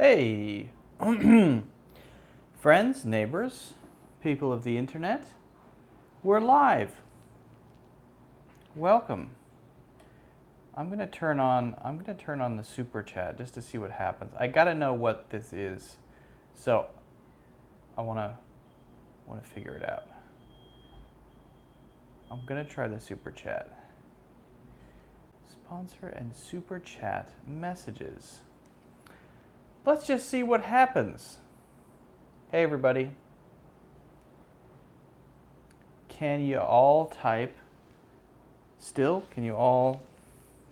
Hey, friends, neighbors, people of the internet, we're live. Welcome. I'm gonna turn on the super chat just to see what happens. I gotta know what this is, so I wanna figure it out. I'm gonna try the super chat. Sponsor and super chat messages. Let's just see what happens. Hey everybody. Can you all type still? Can you all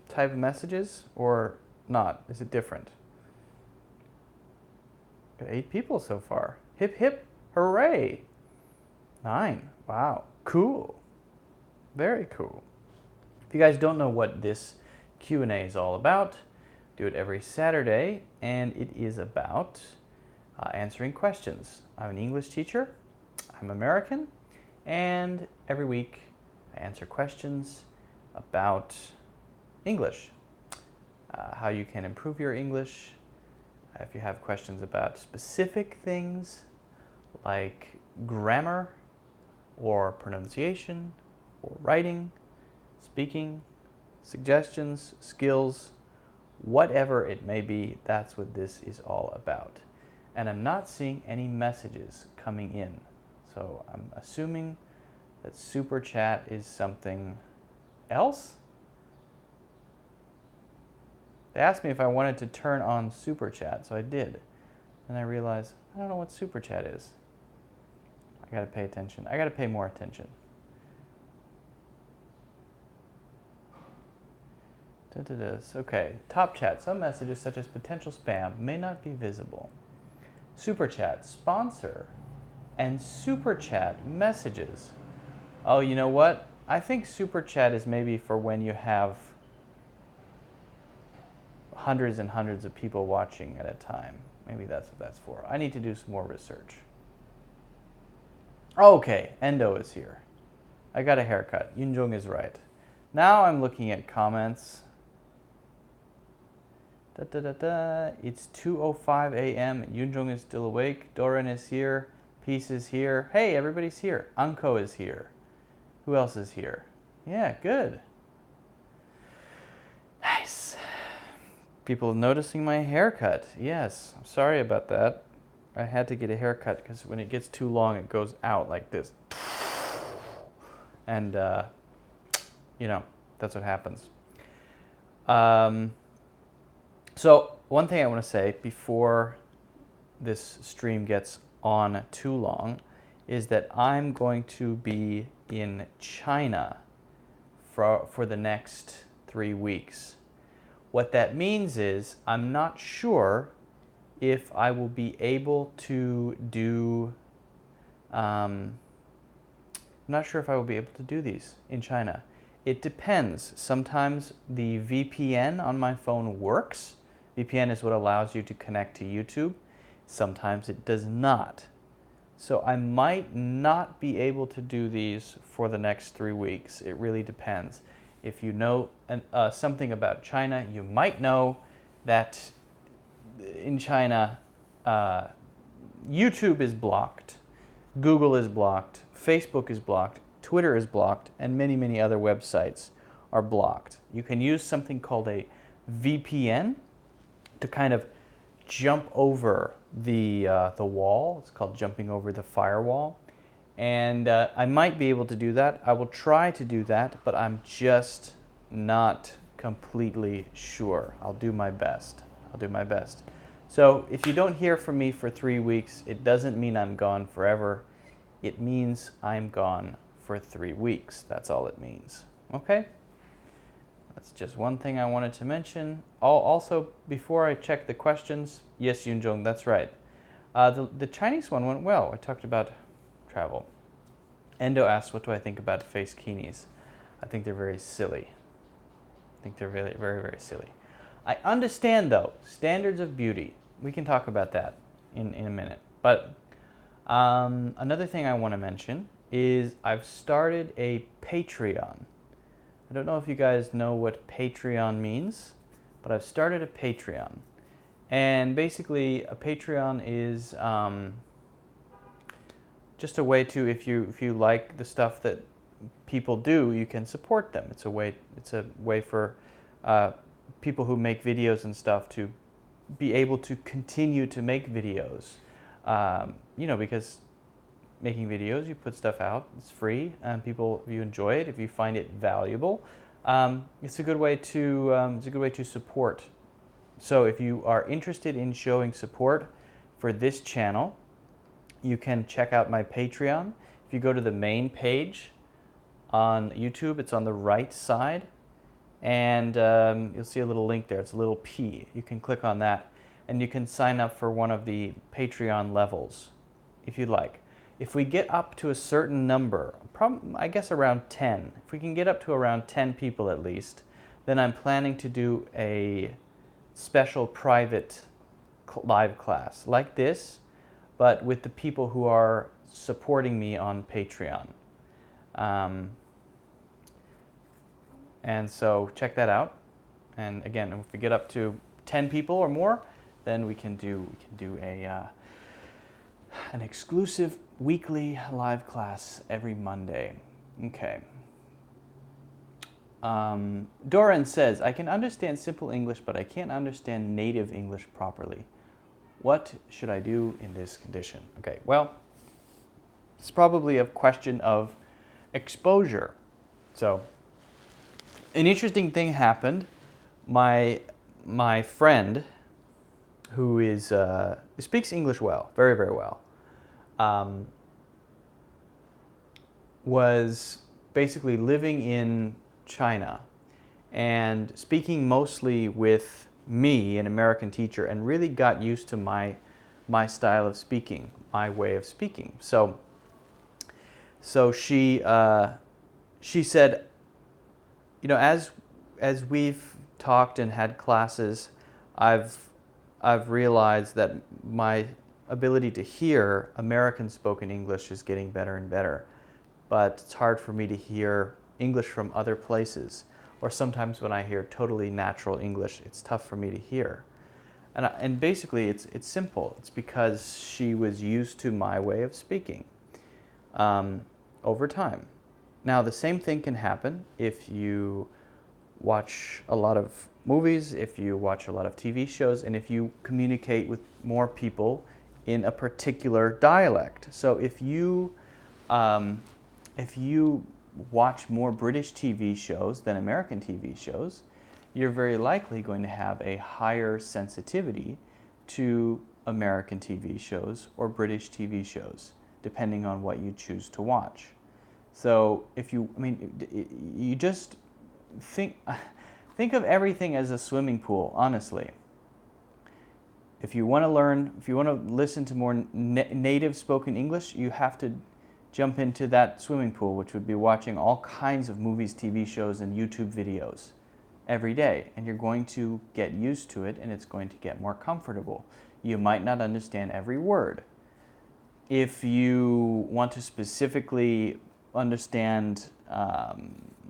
type messages or not? Is it different? Got 8 people so far. Hip hip, hooray. 9, wow, cool. Very cool. If you guys don't know what this Q&A is all about, do it every Saturday, and it is about answering questions. I'm an English teacher, I'm American, and every week I answer questions about English, how you can improve your English. If you have questions about specific things like grammar or pronunciation or writing, speaking, suggestions, skills, whatever it may be, that's what this is all about. And I'm not seeing any messages coming in. So I'm assuming that super chat is something else. They asked me if I wanted to turn on super chat, so I did. And I realized, I don't know what super chat is. I gotta pay attention. I gotta pay more attention. Okay, top chat. Some messages such as potential spam may not be visible. Super chat, sponsor, and super chat messages. Oh, you know what? I think super chat is maybe for when you have hundreds and hundreds of people watching at a time. Maybe that's what that's for. I need to do some more research. Okay, Endo is here. I got a haircut. Yunjung is right. Now I'm looking at comments. It's 2:05 a.m. Yunjung is still awake. Doran is here. Peace is here. Hey, everybody's here. Anko is here. Who else is here? Yeah, good. Nice. People noticing my haircut. Yes, I'm sorry about that. I had to get a haircut because when it gets too long, it goes out like this. And, you know, that's what happens. So one thing I want to say before this stream gets on too long is that I'm going to be in China for the next 3 weeks. What that means is I'm not sure if I will be able to do I'm not sure if I will be able to do these in China. It depends. Sometimes the VPN on my phone works. VPN is what allows you to connect to YouTube. Sometimes it does not. So I might not be able to do these for the next 3 weeks. It really depends. If you know something about China, you might know that in China, YouTube is blocked, Google is blocked, Facebook is blocked, Twitter is blocked, and many, many other websites are blocked. You can use something called a VPN to kind of jump over the wall. It's called jumping over the firewall. And I might be able to do that. I will try to do that, but I'm just not completely sure. I'll do my best. I'll do my best. So if you don't hear from me for 3 weeks, it doesn't mean I'm gone forever. It means I'm gone for 3 weeks. That's all it means. Okay? That's just one thing I wanted to mention. Also, before I check the questions, yes, Yunjong, that's right. The Chinese one went well. I talked about travel. Endo asked, what do I think about face keenies? I think they're very silly. I think they're very, very, very silly. I understand, though, standards of beauty. We can talk about that in a minute. But another thing I want to mention is I've started a Patreon. I don't know if you guys know what Patreon means, but I've started a Patreon. And basically, a Patreon is just a way to, if you like the stuff that people do, you can support them. It's a way for people who make videos and stuff to be able to continue to make videos. You know, because making videos, you put stuff out, it's free, and people, if you enjoy it, if you find it valuable, it's a good way to support. So if you are interested in showing support for this channel, you can check out my Patreon. If you go to the main page on YouTube, it's on the right side, and you'll see a little link there. It's a little P. You can click on that, and you can sign up for one of the Patreon levels, if you'd like. If we get up to a certain number, I guess around 10, if we can get up to around 10 people at least, then I'm planning to do a special private live class like this, but with the people who are supporting me on Patreon. And so check that out. And again, if we get up to 10 people or more, then we can do an exclusive weekly live class every Monday. Okay. Doran says, I can understand simple English, but I can't understand native English properly. What should I do in this condition? Okay, well, it's probably a question of exposure. So, an interesting thing happened. My friend, who speaks English well, very, very well, was basically living in China and speaking mostly with me, an American teacher, and really got used to my style of speaking, my way of speaking. So she said, you know, as we've talked and had classes, I've realized that my ability to hear American spoken English is getting better and better, but it's hard for me to hear English from other places. Or sometimes when I hear totally natural English, it's tough for me to hear. And basically, it's simple. It's because she was used to my way of speaking over time. Now, the same thing can happen if you watch a lot of movies, if you watch a lot of TV shows, and if you communicate with more people in a particular dialect. So if you watch more British TV shows than American TV shows, you're very likely going to have a higher sensitivity to American TV shows or British TV shows, depending on what you choose to watch. So if you, I mean, you just think of everything as a swimming pool, honestly. If you want to learn, if you want to listen to more native spoken English, you have to jump into that swimming pool, which would be watching all kinds of movies, TV shows, and YouTube videos every day. And you're going to get used to it, and it's going to get more comfortable. You might not understand every word. If you want to specifically understand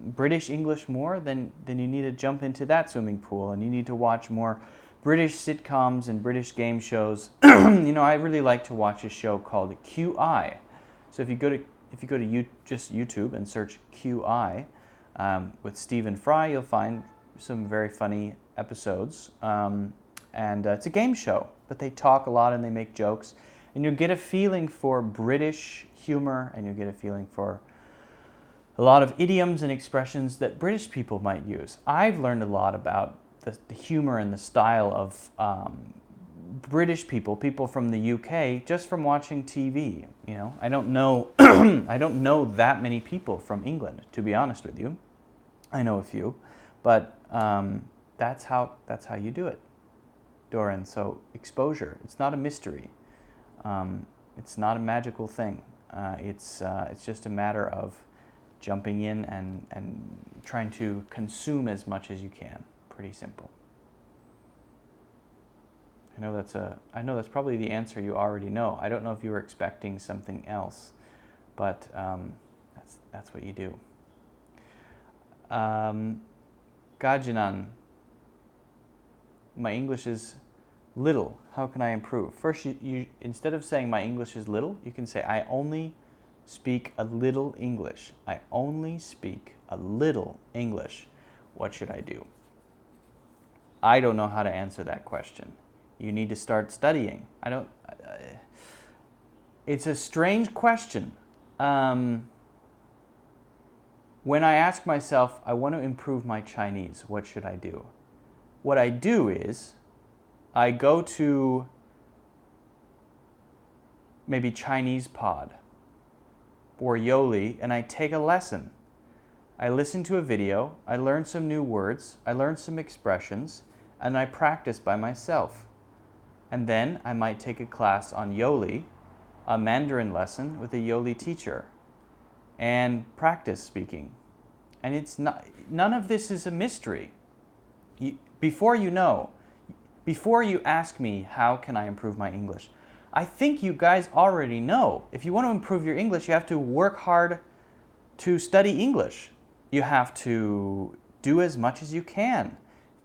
British English more, then you need to jump into that swimming pool, and you need to watch more British sitcoms and British game shows. You know, I really like to watch a show called QI. So if you go to just YouTube and search QI with Stephen Fry, you'll find some very funny episodes. And it's a game show, but they talk a lot and they make jokes. And you'll get a feeling for British humor, and you'll get a feeling for a lot of idioms and expressions that British people might use. I've learned a lot about the humor and the style of British people from the UK, just from watching TV. You know, I don't know I don't know that many people from England, to be honest with you. I know a few, but that's how you do it, Doran. So exposure. It's not a mystery. It's not a magical thing. It's just a matter of jumping in and trying to consume as much as you can. Pretty simple. I know that's probably the answer you already know. I don't know if you were expecting something else, but that's what you do. Gajinan, my English is Little. How can I improve? First, you instead of saying my English is little, you can say I only speak a little English. I only speak a little English. What should I do? I don't know how to answer that question. You need to start studying. I don't. It's a strange question. When I ask myself, I want to improve my Chinese, what should I do? What I do is I go to maybe Chinese Pod or Yoli and I take a lesson. I listen to a video, I learn some new words, I learn some expressions, and I practice by myself. And then I might take a class on yoli, a Mandarin lesson with a yoli teacher, and practice speaking. And it's not, none of this is a mystery. Before you ask me how can I improve my English, I think you guys already know. If you want to improve your English, you have to work hard to study English. You have to do as much as you can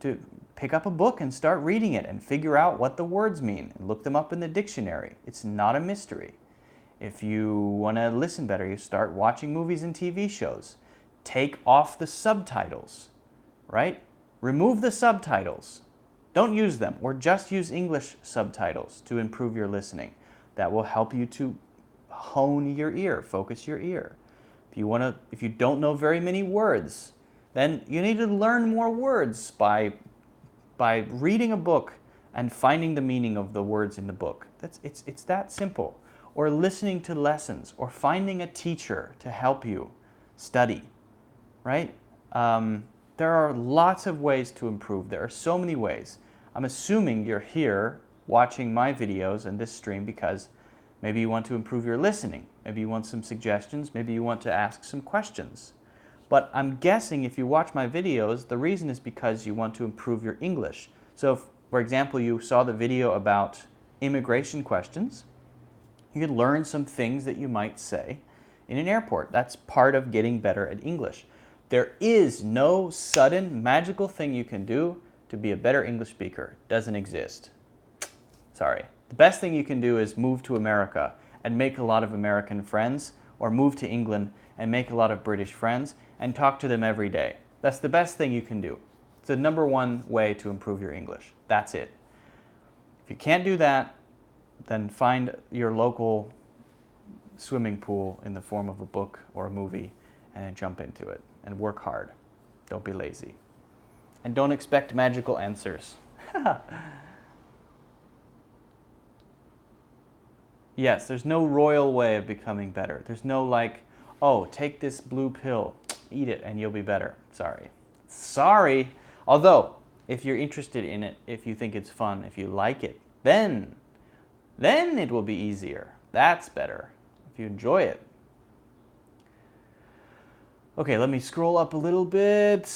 to pick up a book and start reading it and figure out what the words mean and look them up in the dictionary. It's not a mystery. If you want to listen better, you start watching movies and TV shows. Take off the subtitles, right? Remove the subtitles. Don't use them, or just use English subtitles to improve your listening. That will help you to hone your ear, focus your ear. If you don't know very many words, then you need to learn more words by reading a book and finding the meaning of the words in the book. It's that simple. Or listening to lessons, or finding a teacher to help you study, right? There are lots of ways to improve. There are so many ways. I'm assuming you're here watching my videos and this stream because maybe you want to improve your listening. Maybe you want some suggestions. Maybe you want to ask some questions. But I'm guessing if you watch my videos, the reason is because you want to improve your English. So, for example, you saw the video about immigration questions. You could learn some things that you might say in an airport. That's part of getting better at English. There is no sudden magical thing you can do to be a better English speaker. It doesn't exist. Sorry. The best thing you can do is move to America and make a lot of American friends, or move to England and make a lot of British friends and talk to them every day. That's the best thing you can do. It's the number one way to improve your English. That's it. If you can't do that, then find your local swimming pool in the form of a book or a movie and jump into it and work hard. Don't be lazy. And don't expect magical answers. Yes, there's no royal way of becoming better. There's no like, oh, take this blue pill, eat it, and you'll be better. Sorry. Sorry. Although, if you're interested in it, if you think it's fun, if you like it, then it will be easier. That's better. If you enjoy it. Okay, let me scroll up a little bit.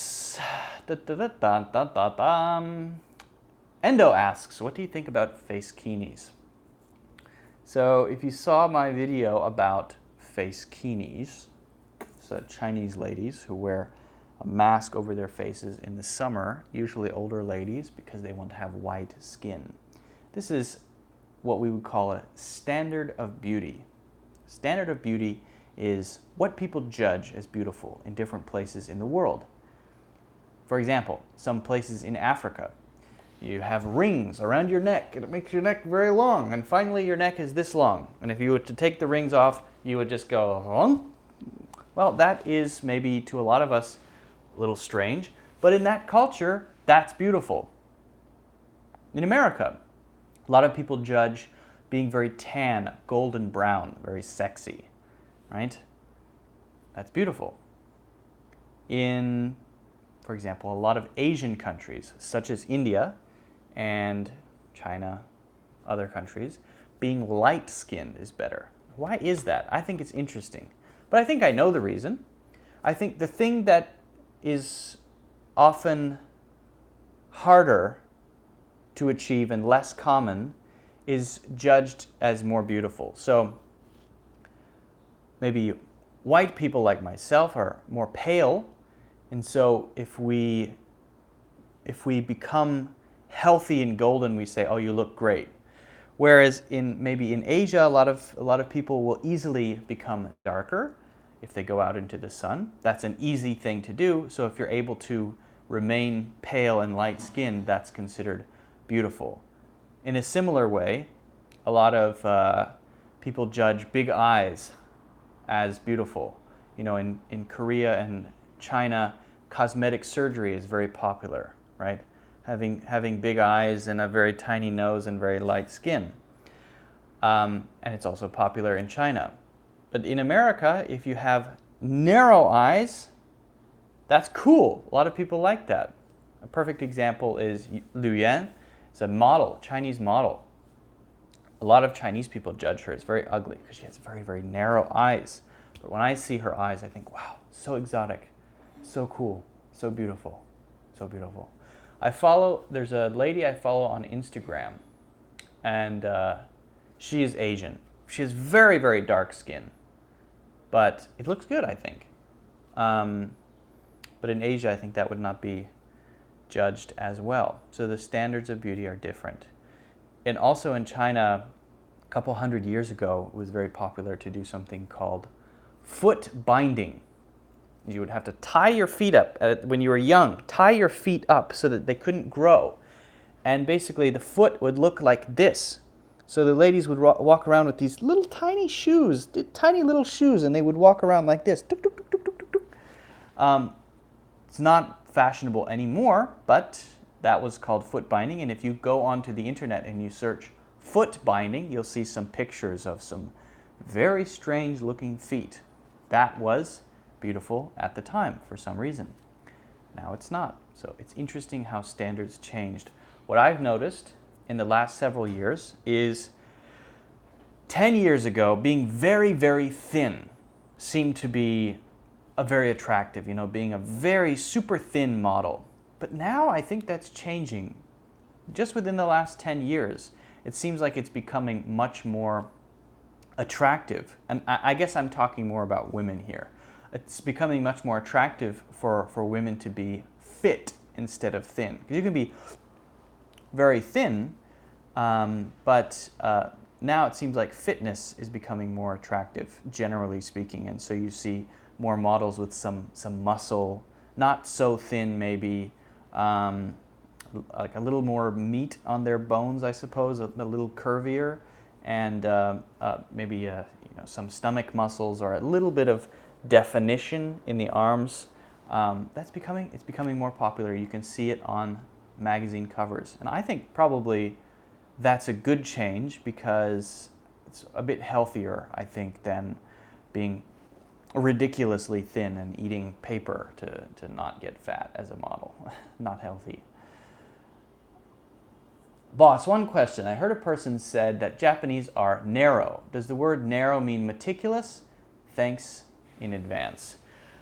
Endo asks, what do you think about face kinis? So if you saw my video about face kinis, so Chinese ladies who wear a mask over their faces in the summer, usually older ladies because they want to have white skin. This is what we would call a standard of beauty. Standard of beauty is what people judge as beautiful in different places in the world. For example, some places in Africa, you have rings around your neck, and it makes your neck very long, and finally your neck is this long. And if you were to take the rings off, you would just go, huh? Well, that is maybe to a lot of us a little strange, but in that culture, that's beautiful. In America, a lot of people judge being very tan, golden brown, very sexy, right? That's beautiful. In, for example, a lot of Asian countries, such as India and China, other countries, being light-skinned is better. Why is that? I think it's interesting. But I think I know the reason. I think the thing that is often harder to achieve and less common is judged as more beautiful. So maybe white people like myself are more pale, and so if we become healthy and golden, we say, oh, you look great. Whereas maybe in Asia, a lot of people will easily become darker if they go out into the sun. That's an easy thing to do. So if you're able to remain pale and light skinned, that's considered beautiful. In a similar way, a lot of people judge big eyes as beautiful. You know, in Korea and China, cosmetic surgery is very popular, right? Having big eyes and a very tiny nose and very light skin. And it's also popular in China. But in America, if you have narrow eyes, that's cool. A lot of people like that. A perfect example is Lu Yan. It's a model, Chinese model. A lot of Chinese people judge her. It's very ugly because she has very, very narrow eyes. But when I see her eyes, I think, wow, so exotic, so cool, so beautiful, so beautiful. There's a lady I follow on Instagram, and she is Asian. She has very, very dark skin, but it looks good, I think. But in Asia, I think that would not be judged as well. So the standards of beauty are different. And also in China, a couple hundred years ago, it was very popular to do something called foot binding. You would have to tie your feet up when you were young, tie your feet up so that they couldn't grow. And basically the foot would look like this. So the ladies would walk around with these little tiny shoes, tiny little shoes, and they would walk around like this. Tuk, tuk, tuk, tuk, tuk, tuk. It's not fashionable anymore, but that was called foot binding. And if you go onto the internet and you search foot binding, you'll see some pictures of some very strange looking feet. That was beautiful at the time for some reason. Now it's not. So it's interesting how standards changed. What I've noticed in the last several years is 10 years ago, being very, very thin seemed to be very attractive, you know, being a very super thin model. But now I think that's changing. Just within the last 10 years, it seems like it's becoming much more attractive. And I guess I'm talking more about women here. It's becoming much more attractive for women to be fit instead of thin. Because you can be very thin, but now it seems like fitness is becoming more attractive, generally speaking. And so you see more models with some muscle, not so thin maybe, like a little more meat on their bones, I suppose, a little curvier, and maybe you know, some stomach muscles or a little bit of definition in the arms. It's becoming more popular. You can see it on magazine covers, and I think probably that's a good change because it's a bit healthier, I think, than being ridiculously thin and eating paper to not get fat as a model. Not healthy. Boss, one question. I heard a person said that Japanese are narrow. Does the word narrow mean meticulous? Thanks in advance.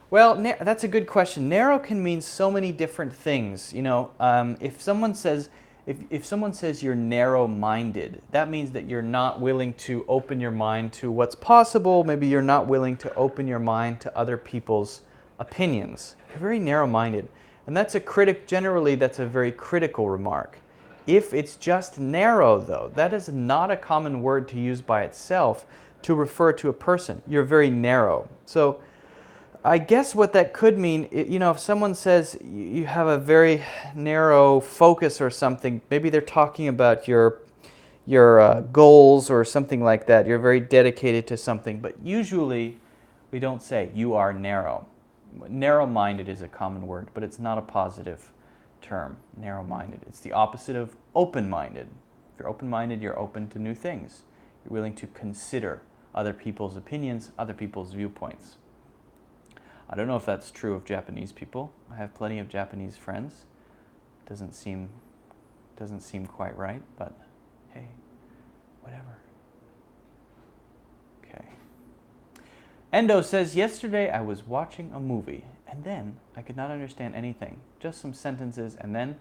Well, that's a good question. Narrow can mean so many different things. You know, if someone says you're narrow-minded, that means that you're not willing to open your mind to what's possible. Maybe you're not willing to open your mind to other people's opinions. You're very narrow-minded. And generally that's a very critical remark. If it's just narrow, though, that is not a common word to use by itself to refer to a person. You're very narrow. So I guess what that could mean, you know, if someone says you have a very narrow focus or something, maybe they're talking about your goals or something like that. You're very dedicated to something, but usually we don't say you are narrow. Narrow-minded is a common word, but it's not a positive term, narrow-minded. It's the opposite of open-minded. If you're open-minded, you're open to new things. You're willing to consider other people's opinions, other people's viewpoints. I don't know if that's true of Japanese people. I have plenty of Japanese friends. Doesn't seem quite right, but hey, whatever. Okay. Endo says, yesterday I was watching a movie, and then I could not understand anything, just some sentences, and then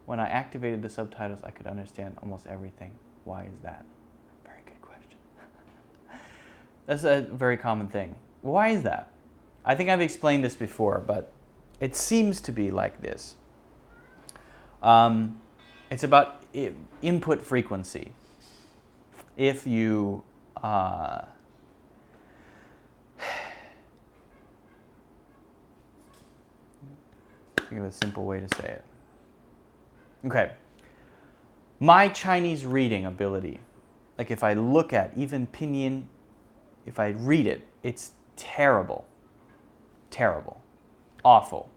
when I activated the subtitles, I could understand almost everything. Why is that? Very good question. That's a very common thing. Why is that? I think I've explained this before, but it seems to be like this. It's about input frequency. If you think of a simple way to say it. Okay. My Chinese reading ability, like if I look at even pinyin, if I read it, it's terrible. Terrible. Awful.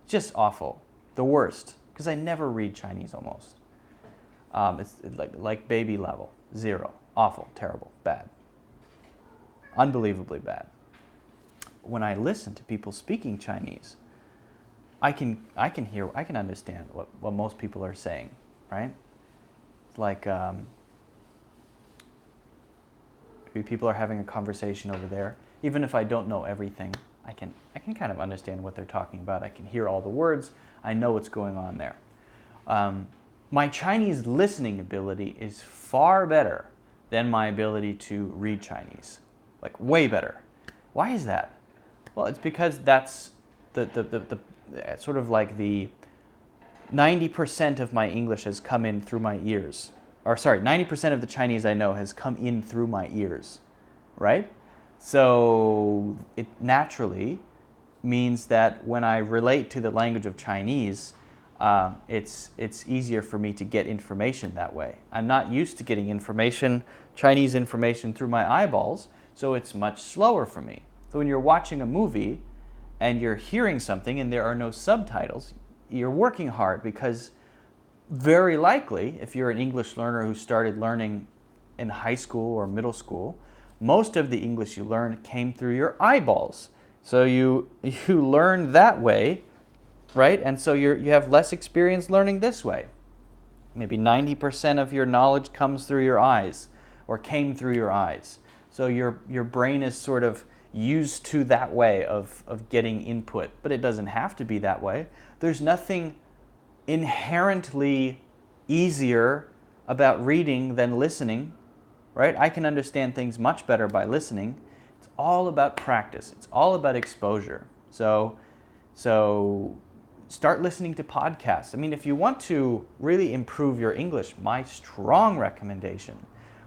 Just awful. The worst. Because I never read Chinese almost. It's like baby level. 0. Awful. Terrible. Bad. Unbelievably bad. When I listen to people speaking Chinese, I can understand what most people are saying, right? Like maybe people are having a conversation over there. Even if I don't know everything, I can kind of understand what they're talking about. I can hear all the words. I know what's going on there. My Chinese listening ability is far better than my ability to read Chinese, like way better. Why is that? Well, it's because that's the sort of like the 90% of my English has come in through my ears. Or sorry, 90% of the Chinese I know has come in through my ears, right? So it naturally means that when I relate to the language of Chinese, it's easier for me to get information that way. I'm not used to getting information, Chinese information, through my eyeballs, so it's much slower for me. So when you're watching a movie and you're hearing something and there are no subtitles, you're working hard because very likely, if you're an English learner who started learning in high school or middle school, most of the English you learned came through your eyeballs. So you learn that way, right? And so you have less experience learning this way. Maybe 90% of your knowledge comes through your eyes or came through your eyes. So your brain is sort of used to that way of getting input, but it doesn't have to be that way. There's nothing inherently easier about reading than listening, right? I can understand things much better by listening. It's all about practice. It's all about exposure. So start listening to podcasts. I mean, if you want to really improve your English, my strong recommendation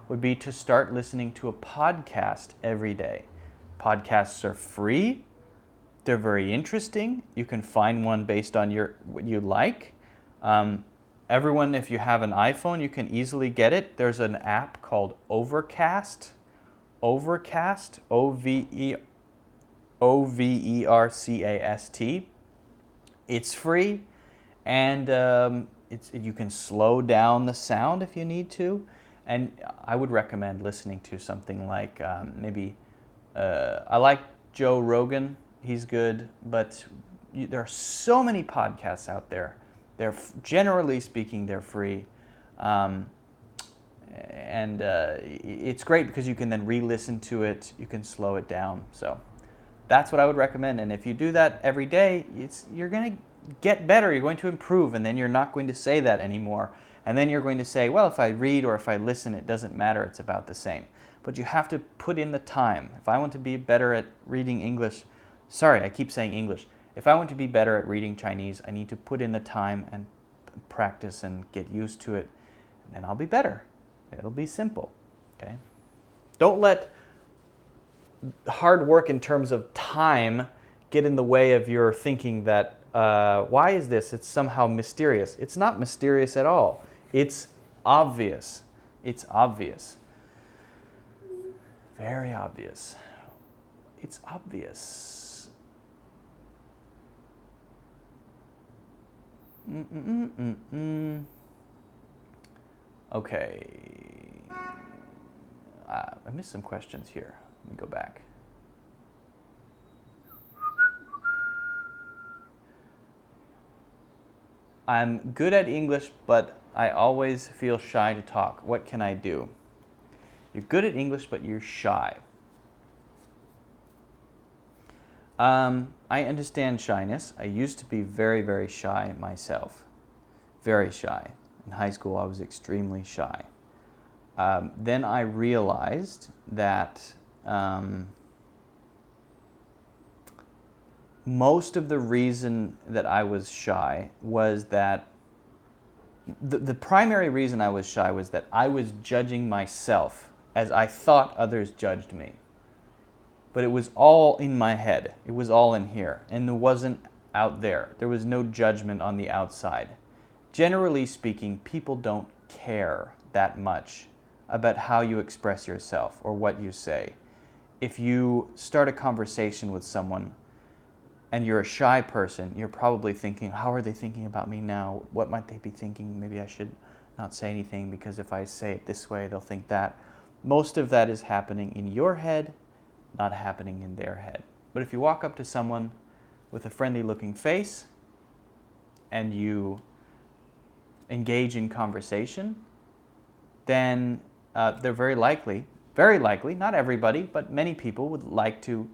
would be to start listening to a podcast every day. Podcasts are free. They're very interesting. You can find one based on what you like. Everyone, if you have an iPhone, you can easily get it. There's an app called Overcast. Overcast, Overcast. It's free, and you can slow down the sound if you need to. And I would recommend listening to something like I like Joe Rogan. He's good, but there are so many podcasts out there. Generally speaking, they're free. It's great because you can then re-listen to it. You can slow it down. So that's what I would recommend. And if you do that every day, you're going to get better. You're going to improve, and then you're not going to say that anymore. And then you're going to say, well, if I read or if I listen, it doesn't matter. It's about the same. But you have to put in the time. If I want to be better at reading English, sorry, I keep saying English. If I want to be better at reading Chinese, I need to put in the time and practice and get used to it, and then I'll be better. It'll be simple, okay? Don't let hard work in terms of time get in the way of your thinking that, why is this? It's somehow mysterious. It's not mysterious at all. It's obvious. It's obvious. Very obvious. It's obvious. Okay. I missed some questions here. Let me go back. I'm good at English, but I always feel shy to talk. What can I do? You're good at English, but you're shy. I understand shyness. I used to be very, very shy myself. Very shy. In high school, I was extremely shy. Then I realized that most of the reason that I was shy was that The primary reason I was shy was that I was judging myself as I thought others judged me. But it was all in my head. It was all in here. And it wasn't out there. There was no judgment on the outside. Generally speaking, people don't care that much about how you express yourself or what you say. If you start a conversation with someone and you're a shy person, you're probably thinking, how are they thinking about me now? What might they be thinking? Maybe I should not say anything because if I say it this way, they'll think that. Most of that is happening in your head, not happening in their head. But if you walk up to someone with a friendly looking face and you engage in conversation, then they're very likely, not everybody, but many people would like to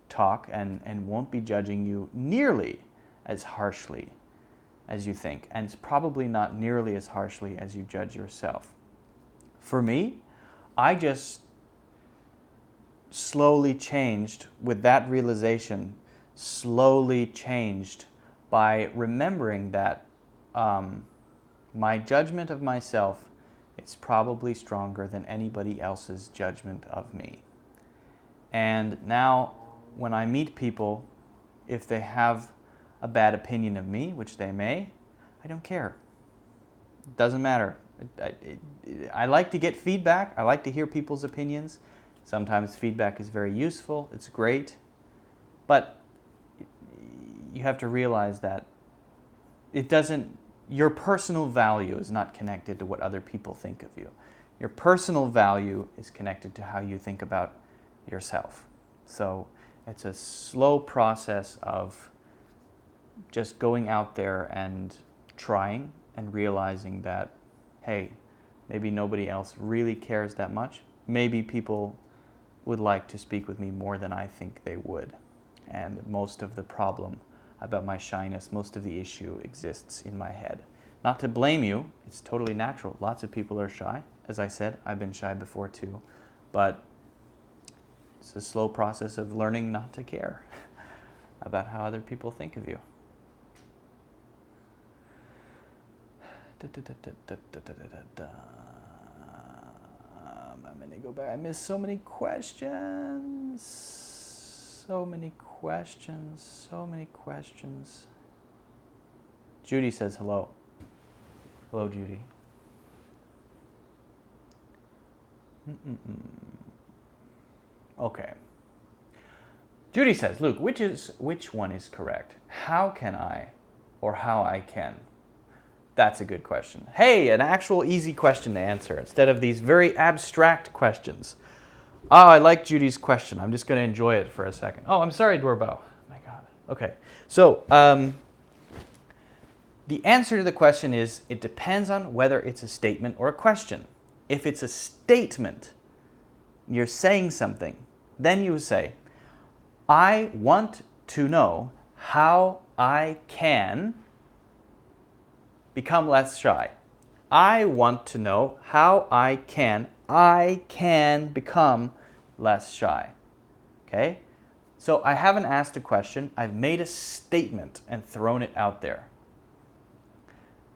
talk and won't be judging you nearly as harshly as you think, and it's probably not nearly as harshly as you judge yourself. For me, I just slowly changed with that realization, slowly changed by remembering that my judgment of myself is probably stronger than anybody else's judgment of me. And now when I meet people, if they have a bad opinion of me, which they may, I don't care. It doesn't matter. I like to get feedback. I like to hear people's opinions. Sometimes feedback is very useful. It's great. But you have to realize that it doesn't, your personal value is not connected to what other people think of you. Your personal value is connected to how you think about yourself. So it's a slow process of just going out there and trying and realizing that, hey, maybe nobody else really cares that much. Maybe people would like to speak with me more than I think they would. And most of the problem about my shyness, most of the issue exists in my head. Not to blame you, it's totally natural. Lots of people are shy. As I said, I've been shy before too. But it's a slow process of learning not to care about how other people think of you. I'm going to go back. I missed so many questions. So many questions. Judy says hello. Hello, Judy. Okay. Judy says, Luke, which one is correct? How can I or how I can? That's a good question. Hey, an actual easy question to answer instead of these very abstract questions. Oh, I like Judy's question. I'm just going to enjoy it for a second. Oh, I'm sorry, Doorbell. Oh my God. Okay. So, the answer to the question is, it depends on whether it's a statement or a question. If it's a statement, you're saying something, then you say, I want to know how I can become less shy. I want to know how I can become less shy. Okay? So I haven't asked a question. I've made a statement and thrown it out there.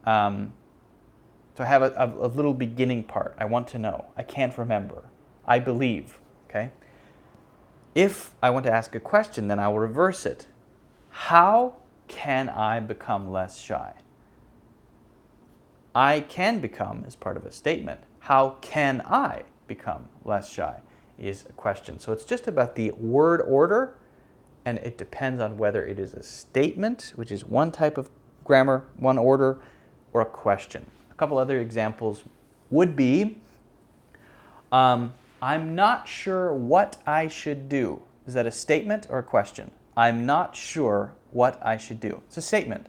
So I have a little beginning part. I want to know. I can't remember. I believe. Okay? If I want to ask a question, then I will reverse it. How can I become less shy? I can become is part of a statement. How can I become less shy is a question. So it's just about the word order, and it depends on whether it is a statement, which is one type of grammar, one order, or a question. A couple other examples would be, I'm not sure what I should do. Is that a statement or a question? I'm not sure what I should do. It's a statement.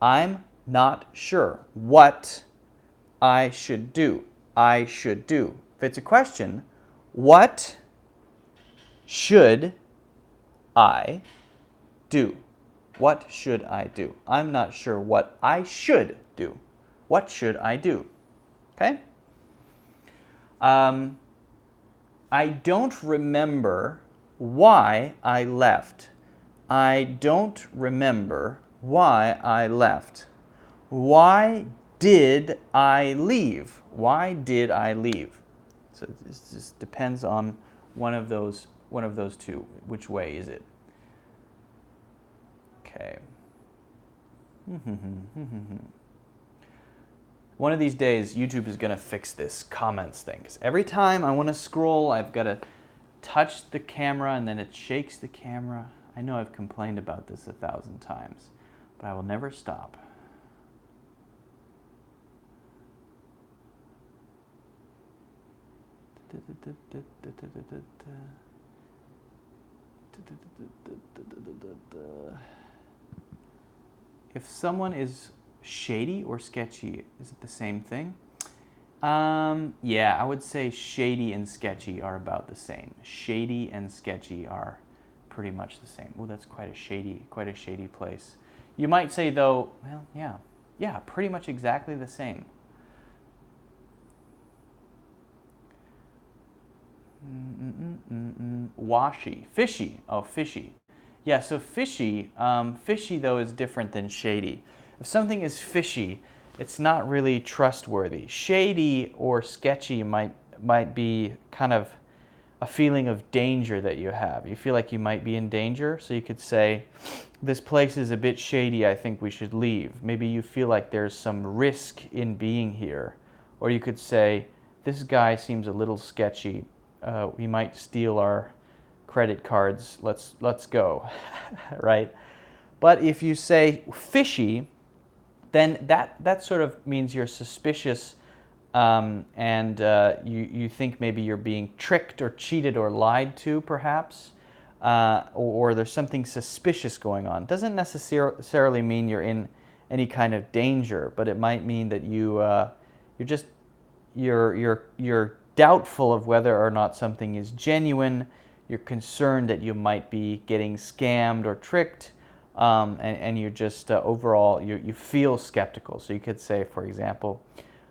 I'm not sure what I should do. I should do. If it's a question, what should I do? What should I do? I'm not sure what I should do. What should I do? Okay? I don't remember why I left. I don't remember why I left. Why did I leave? Why did I leave? So it just depends on one of those two. Which way is it? Okay. One of these days, YouTube is going to fix this comments thing. 'Cause every time I want to scroll, I've got to touch the camera and then it shakes the camera. I know I've complained about this 1,000 times, but I will never stop. If someone is shady or sketchy, is it the same thing? Yeah, I would say shady and sketchy are about the same. Shady and sketchy are pretty much the same. Oh, that's quite a shady place. You might say though, well, yeah, pretty much exactly the same. Washy, fishy. Oh, fishy. Yeah, so fishy. Fishy though is different than shady. If something is fishy, it's not really trustworthy. Shady or sketchy might be kind of a feeling of danger that you have. You feel like you might be in danger, so you could say, this place is a bit shady, I think we should leave. Maybe you feel like there's some risk in being here. Or you could say, this guy seems a little sketchy. We might steal our credit cards. Let's go, right? But if you say fishy, then that sort of means you're suspicious, and you think maybe you're being tricked or cheated or lied to, perhaps, or there's something suspicious going on. Doesn't necessarily mean you're in any kind of danger, but it might mean that you're doubtful of whether or not something is genuine. You're concerned that you might be getting scammed or tricked. And you're just overall, you feel skeptical. So you could say, for example,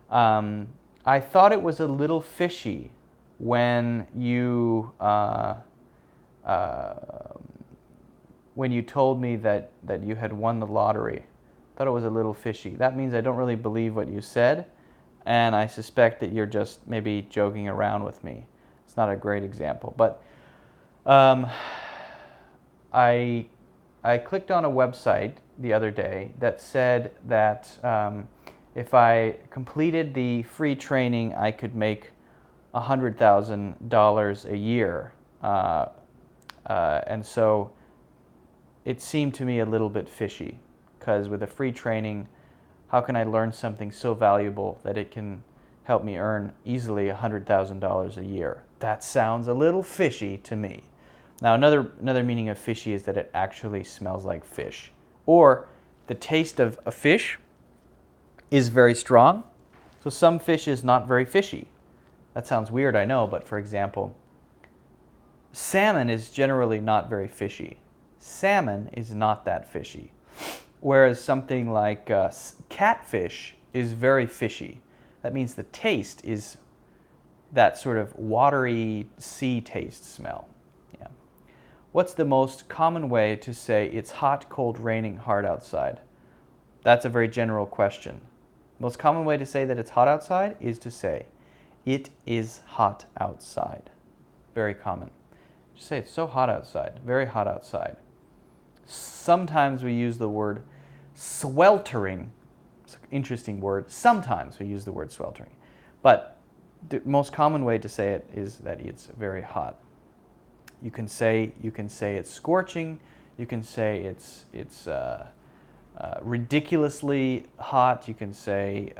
I thought it was a little fishy when you told me that you had won the lottery. I thought it was a little fishy. That means I don't really believe what you said, and I suspect that you're just maybe joking around with me. It's not a great example, but I clicked on a website the other day that said that if I completed the free training, I could make $100,000 a year. And so it seemed to me a little bit fishy, because with a free training, how can I learn something so valuable that it can help me earn easily $100,000 a year? That sounds a little fishy to me. Now, another meaning of fishy is that it actually smells like fish. Or the taste of a fish is very strong, so some fish is not very fishy. That sounds weird, I know, but for example, salmon is generally not very fishy. Salmon is not that fishy. Whereas something like catfish is very fishy. That means the taste is that sort of watery sea taste smell. What's the most common way to say it's hot, cold, raining, hard outside? That's a very general question. Most common way to say that it's hot outside is to say, it is hot outside. Very common. Just say it's so hot outside, very hot outside. Sometimes we use the word sweltering. It's an interesting word. Sometimes we use the word sweltering. But the most common way to say it is that it's very hot. You can say it's scorching. You can say it's ridiculously hot. You can say,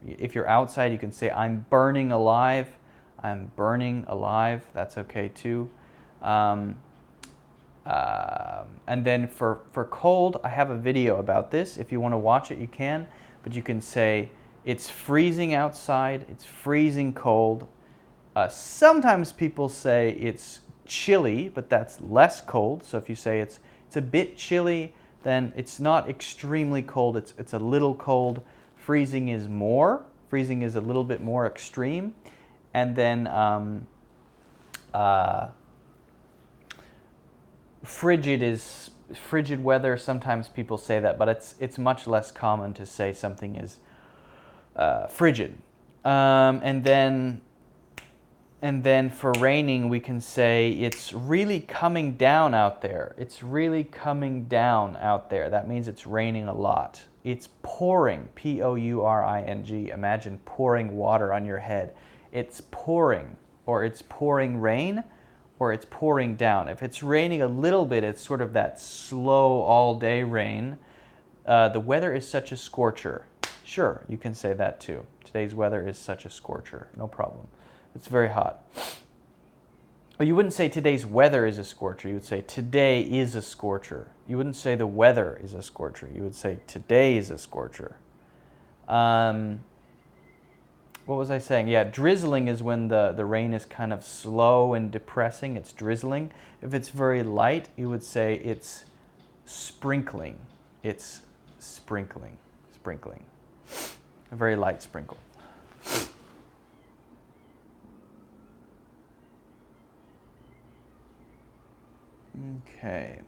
if you're outside, you can say, I'm burning alive. I'm burning alive. That's okay too. And then for cold, I have a video about this. If you want to watch it, you can. But you can say, it's freezing outside. It's freezing cold. Sometimes people say it's chilly, but that's less cold. So if you say it's a bit chilly, then it's not extremely cold. It's a little cold. Freezing is more. Freezing is a little bit more extreme. And then frigid is frigid weather. Sometimes people say that, but it's much less common to say something is frigid. And then for raining, we can say it's really coming down out there. It's really coming down out there. That means it's raining a lot. It's pouring, P-O-U-R-I-N-G. Imagine pouring water on your head. It's pouring, or it's pouring rain, or it's pouring down. If it's raining a little bit, it's sort of that slow all-day rain. The weather is such a scorcher. Sure, you can say that too. Today's weather is such a scorcher. No problem. It's very hot. But you wouldn't say today's weather is a scorcher. You would say today is a scorcher. You wouldn't say the weather is a scorcher. You would say today is a scorcher. What was I saying? Yeah, drizzling is when the rain is kind of slow and depressing. It's drizzling. If it's very light, you would say it's sprinkling. It's sprinkling. Sprinkling. A very light sprinkle. Okay.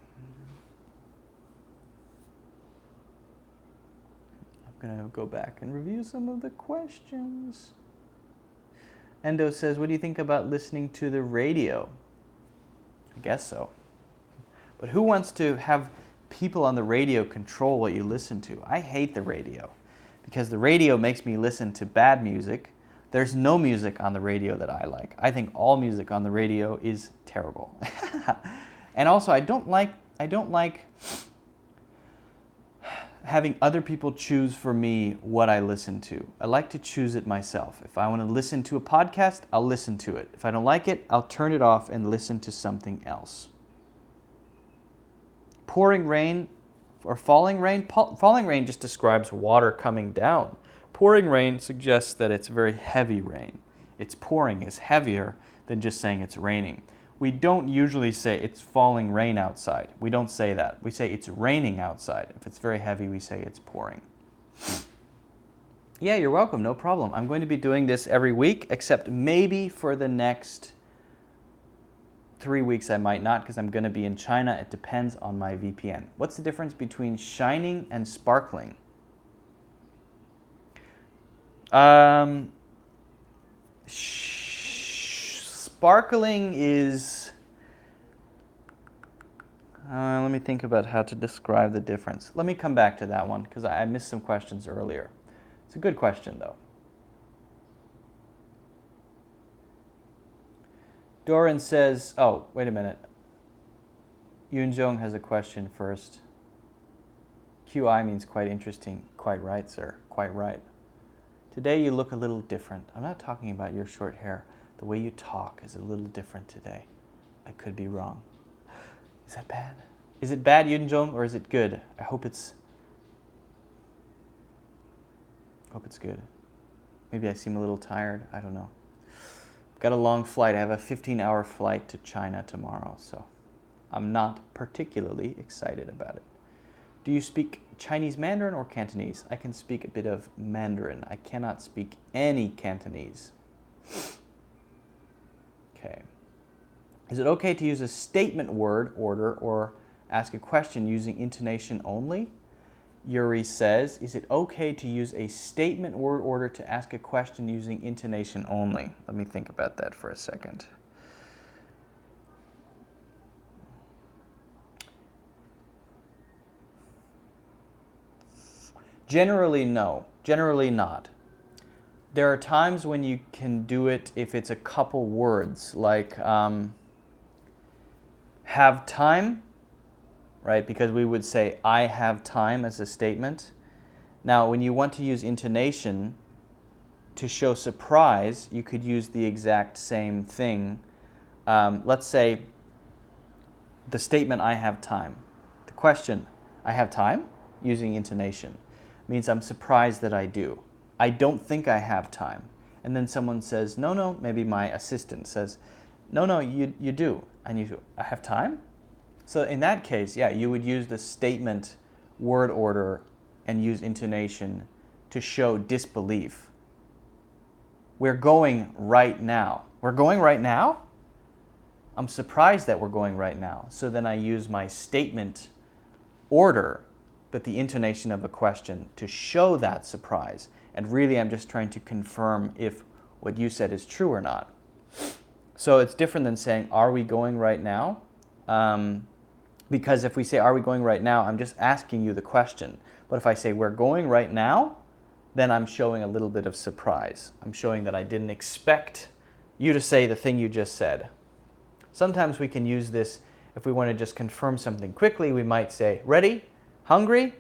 I'm going to go back and review some of the questions. Endo says, what do you think about listening to the radio? I guess so. But who wants to have people on the radio control what you listen to? I hate the radio because the radio makes me listen to bad music. There's no music on the radio that I like. I think all music on the radio is terrible. And also, I don't like having other people choose for me what I listen to. I like to choose it myself. If I want to listen to a podcast, I'll listen to it. If I don't like it, I'll turn it off and listen to something else. Pouring rain or falling rain? Falling rain just describes water coming down. Pouring rain suggests that it's very heavy rain. It's pouring is heavier than just saying it's raining. We don't usually say it's falling rain outside. We don't say that. We say it's raining outside. If it's very heavy, we say it's pouring. Yeah, you're welcome. No problem. I'm going to be doing this every week, except maybe for the next 3 weeks I might not, because I'm going to be in China. It depends on my VPN. What's the difference between shining and sparkling? Sparkling is, let me think about how to describe the difference. Let me come back to that one because I missed some questions earlier. It's a good question though. Doran says, oh, wait a minute. Yunjong has a question first. QI means quite interesting. Quite right, sir. Quite right. Today you look a little different. I'm not talking about your short hair. The way you talk is a little different today. I could be wrong. Is that bad? Is it bad, Yunjong, or is it good? I hope it's good. Maybe I seem a little tired. I don't know. I've got a long flight. I have a 15-hour flight to China tomorrow, so I'm not particularly excited about it. Do you speak Chinese Mandarin or Cantonese? I can speak a bit of Mandarin. I cannot speak any Cantonese. Okay. Is it okay to use a statement word order or ask a question using intonation only? Yuri says, is it okay to use a statement word order to ask a question using intonation only? Let me think about that for a second. Generally, no. Generally not. There are times when you can do it if it's a couple words, like have time, right? Because we would say, I have time as a statement. Now, when you want to use intonation to show surprise, you could use the exact same thing. Let's say the statement, I have time. The question, I have time, using intonation, means I'm surprised that I do. I don't think I have time. And then someone says, no, maybe my assistant says, no, you do. And you go, I have time? So in that case, yeah, you would use the statement word order and use intonation to show disbelief. We're going right now. We're going right now? I'm surprised that we're going right now. So then I use my statement order, but the intonation of a question to show that surprise. And really, I'm just trying to confirm if what you said is true or not. So it's different than saying, are we going right now? Because if we say, are we going right now, I'm just asking you the question. But if I say, we're going right now, then I'm showing a little bit of surprise. I'm showing that I didn't expect you to say the thing you just said. Sometimes we can use this if we want to just confirm something quickly. We might say, ready? Hungry?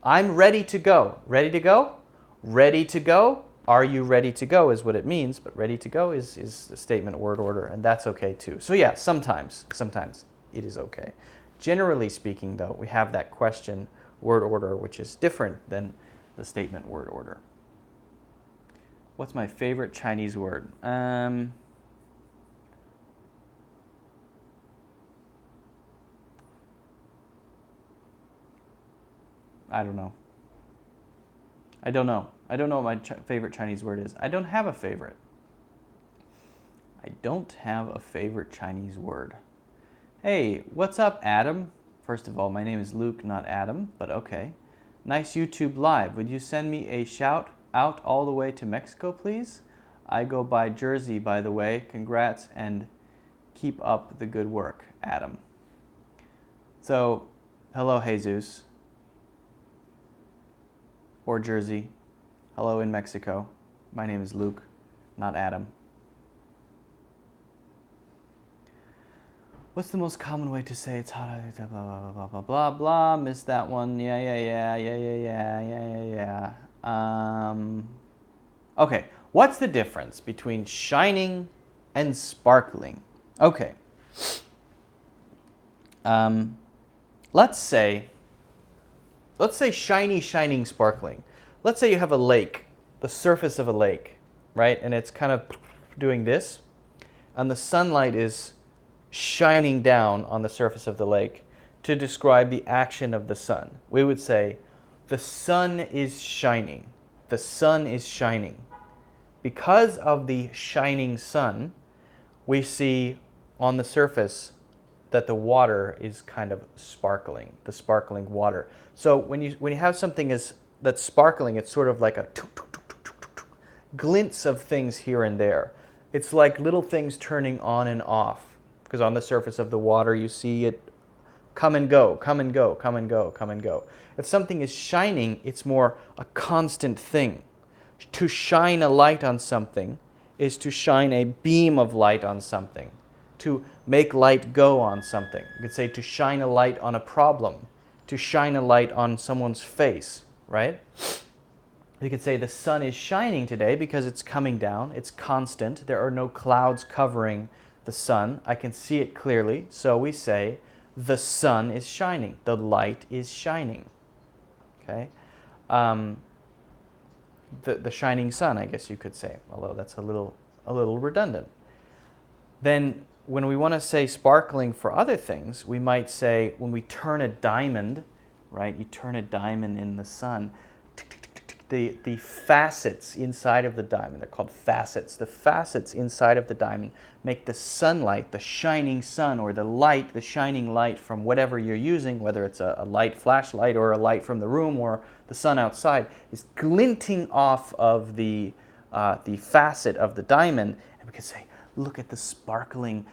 I'm ready to go. Ready to go? Ready to go? Are you ready to go is what it means, but ready to go is a statement word order, and that's okay too. So yeah, sometimes it is okay. Generally speaking, though, we have that question word order, which is different than the statement word order. What's my favorite Chinese word? I don't know. I don't know what my favorite Chinese word is. I don't have a favorite. I don't have a favorite Chinese word. Hey, what's up, Adam? First of all, my name is Luke, not Adam, but okay. Nice YouTube live. Would you send me a shout out all the way to Mexico, please? I go by Jersey, by the way. Congrats and keep up the good work, Adam. So, hello, Jesus. Or Jersey. Hello in Mexico. My name is Luke, not Adam. What's the most common way to say it's hot? Blah, blah, blah, blah, blah, blah. Missed that one. Yeah. Okay, what's the difference between shining and sparkling? Okay. Let's say shiny, shining, sparkling. Let's say you have a lake, the surface of a lake, right? And it's kind of doing this, and the sunlight is shining down on the surface of the lake to describe the action of the sun. We would say, the sun is shining. The sun is shining. Because of the shining sun, we see on the surface that the water is kind of sparkling, the sparkling water. So when you have something that's sparkling, it's sort of like a glints of things here and there. It's like little things turning on and off. Because on the surface of the water, you see it come and go, come and go, come and go, come and go. If something is shining, it's more a constant thing. To shine a light on something is to shine a beam of light on something. To make light go on something. You could say to shine a light on a problem. To shine a light on someone's face, right? You could say the sun is shining today because it's coming down. It's constant. There are no clouds covering the sun. I can see it clearly. So we say the sun is shining. The light is shining. Okay? The shining sun, I guess you could say, although that's a little redundant. Then when we want to say sparkling for other things, we might say when we turn a diamond, right? You turn a diamond in the sun, the facets inside of the diamond, they're called facets. The facets inside of the diamond make the sunlight, the shining sun, or the light, the shining light from whatever you're using, whether it's a light flashlight or a light from the room or the sun outside, is glinting off of the facet of the diamond. And we could say, look at the sparkling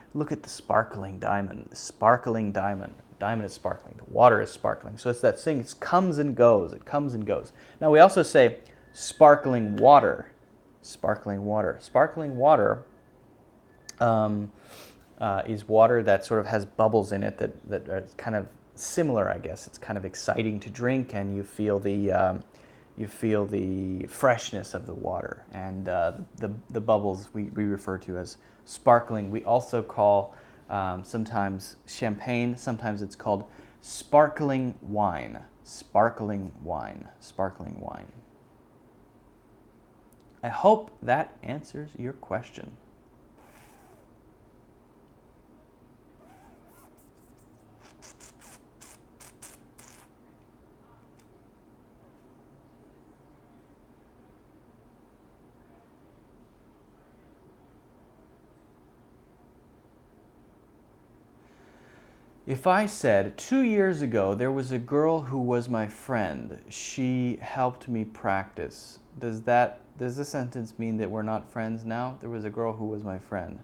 diamond, the sparkling diamond. The diamond is sparkling, the water is sparkling. So it's that thing, it comes and goes, it comes and goes. Now we also say sparkling water, sparkling water. Sparkling water is water that sort of has bubbles in it that are kind of similar, I guess. It's kind of exciting to drink, and you feel the freshness of the water, and the bubbles we refer to as sparkling. We also call sometimes champagne, sometimes it's called sparkling wine. Sparkling wine. Sparkling wine. I hope that answers your question. If I said, 2 years ago, there was a girl who was my friend. She helped me practice. Does the sentence mean that we're not friends now? There was a girl who was my friend.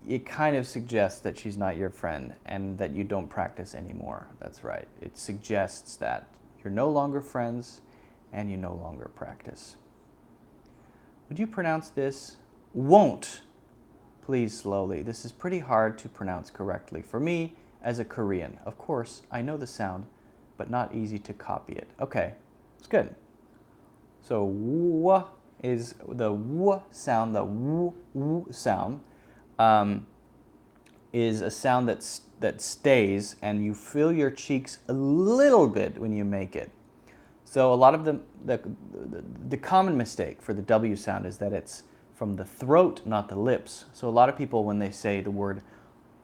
It kind of suggests that she's not your friend and that you don't practice anymore. That's right. It suggests that you're no longer friends and you no longer practice. Would you pronounce this? Won't. Please slowly. This is pretty hard to pronounce correctly for me as a Korean. Of course, I know the sound, but not easy to copy it. Okay, it's good. So w is the w sound, the w sound is a sound that stays, and you fill your cheeks a little bit when you make it. So a lot of the common mistake for the W sound is that it's from the throat, not the lips. So a lot of people, when they say the word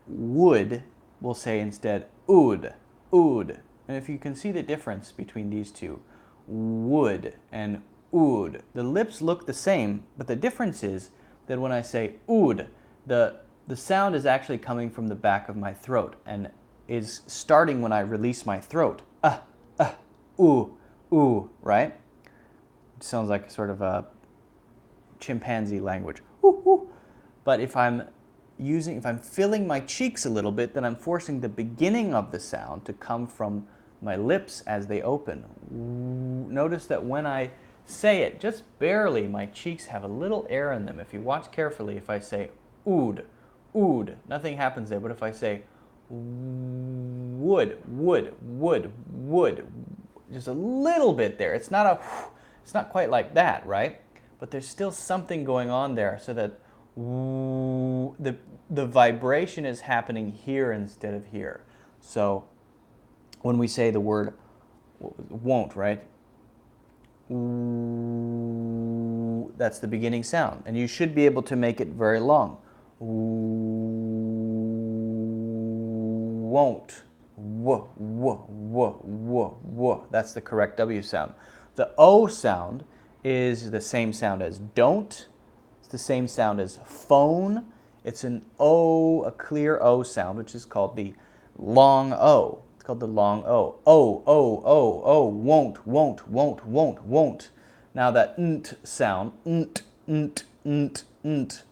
would, will say instead ood, ood. And if you can see the difference between these two, would and ood, the lips look the same, but the difference is that when I say ood, the sound is actually coming from the back of my throat and is starting when I release my throat. Ooh, right? It sounds like sort of a chimpanzee language. Ooh, ooh. But if I'm filling my cheeks a little bit, then I'm forcing the beginning of the sound to come from my lips as they open. Notice that when I say it, just barely, my cheeks have a little air in them. If you watch carefully, if I say ood, ood, nothing happens there. But if I say would, just a little bit there. It's not quite like that, right? But there's still something going on there, so that the vibration is happening here instead of here. So when we say the word won't, right? That's the beginning sound, and you should be able to make it very long. Won't. That's the correct W sound. The O sound is the same sound as don't. It's the same sound as phone. It's an O, a clear O sound, which is called the long O. It's called the long O. Won't. Now that nt sound, nt,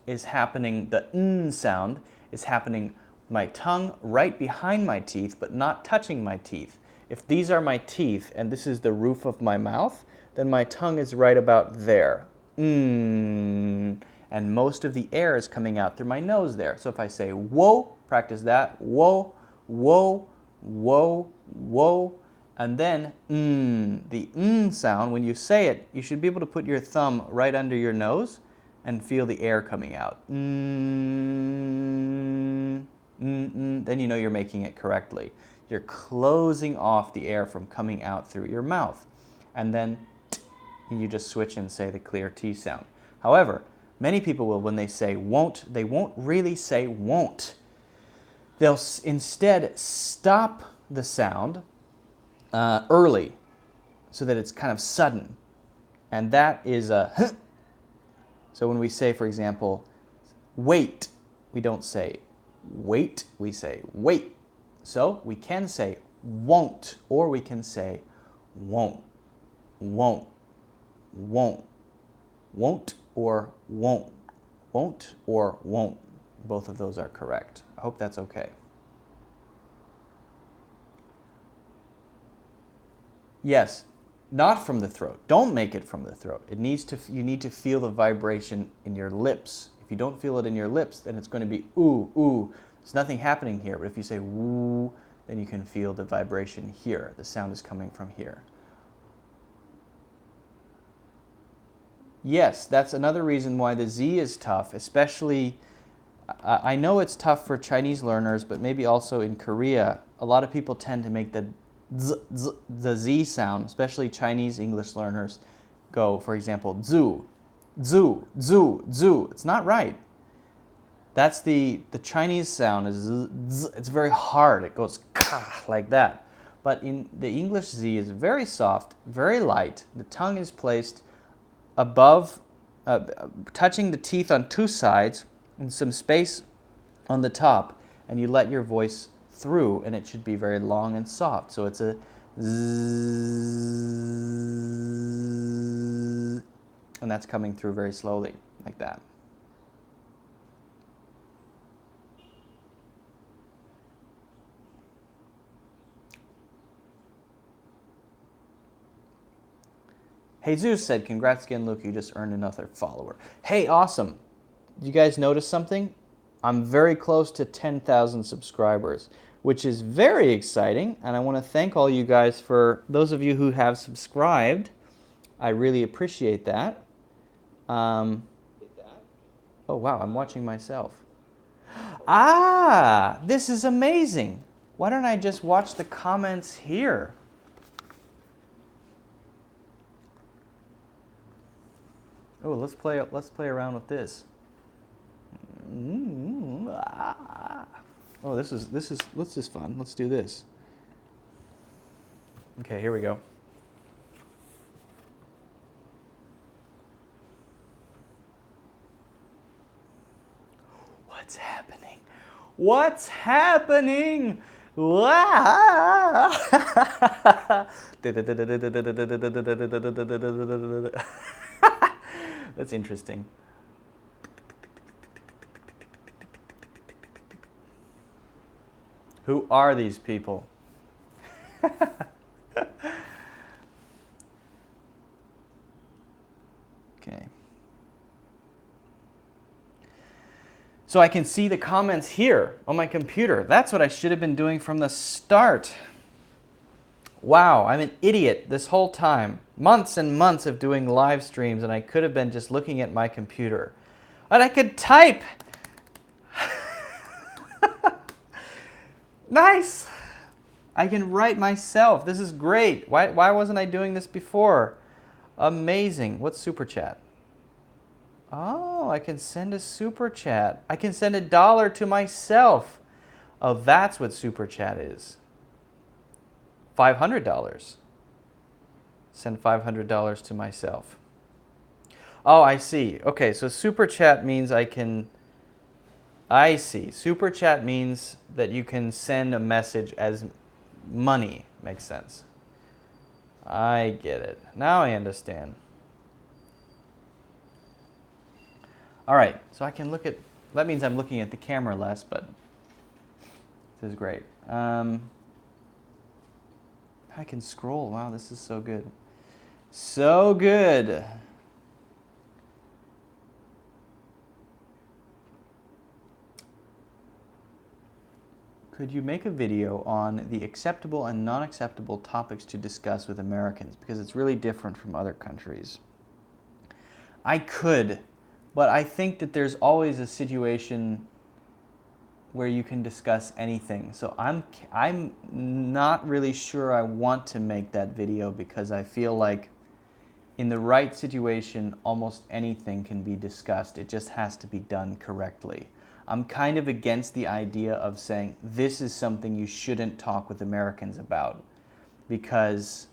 is happening, the n sound is happening my tongue right behind my teeth, but not touching my teeth. If these are my teeth and this is the roof of my mouth, then my tongue is right about there. And most of the air is coming out through my nose there. So if I say whoa, practice that. Whoa, whoa, whoa, whoa. And then the sound, when you say it, you should be able to put your thumb right under your nose and feel the air coming out. Then you know you're making it correctly. You're closing off the air from coming out through your mouth. And then you just switch and say the clear T sound. However, many people will, when they say won't, they won't really say won't. They'll instead stop the sound early so that it's kind of sudden. And that is a So when we say, for example, wait, we don't say wait, we say wait. So we can say won't, or we can say won't, won't, won't, won't, or won't, won't, or won't. Both of those are correct. I hope that's okay. Yes, not from the throat. Don't make it from the throat. You need to feel the vibration in your lips. If you don't feel it in your lips, then it's going to be ooh, ooh. There's nothing happening here. But if you say woo, then you can feel the vibration here. The sound is coming from here. Yes, that's another reason why the Z is tough, especially, I know it's tough for Chinese learners, but maybe also in Korea, a lot of people tend to make the Z sound, especially Chinese English learners go, for example, zu, zu, zu, zu. It's not right. That's the Chinese sound is z, it's very hard. It goes ka like that. But in the English Z is very soft, very light. The tongue is placed above, touching the teeth on two sides and some space on the top, and you let your voice through, and it should be very long and soft. So it's a zzz, and that's coming through very slowly, like that. Jesus said, congrats again, Luke, you just earned another follower. Hey, awesome. You guys notice something? I'm very close to 10,000 subscribers, which is very exciting, and I want to thank all you guys for, those of you who have subscribed, I really appreciate that. Oh wow, I'm watching myself. Ah, this is amazing. Why don't I just watch the comments here? Oh, let's play around with this. Oh, this is fun. Let's do this. Okay, here we go. What's happening? What's happening? That's interesting. Who are these people? Okay. So I can see the comments here on my computer. That's what I should have been doing from the start. Wow, I'm an idiot this whole time. Months and months of doing live streams, and I could have been just looking at my computer. And I could type. Nice. I can write myself. This is great. Why wasn't I doing this before? Amazing. What's Super Chat? Oh, I can send a Super Chat. I can send $1 to myself. Oh, that's what Super Chat is. $500. Send $500 to myself. Oh, I see. Okay, so Super Chat means I see. Super Chat means that you can send a message as money. Makes sense. I get it. Now I understand. All right, so I can look at, that means I'm looking at the camera less, but this is great. I can scroll. Wow, this is so good. So good. Could you make a video on the acceptable and non-acceptable topics to discuss with Americans? Because it's really different from other countries. I could, but I think that there's always a situation where you can discuss anything. So I'm not really sure I want to make that video because I feel like in the right situation, almost anything can be discussed. It just has to be done correctly. I'm kind of against the idea of saying this is something you shouldn't talk with Americans about because,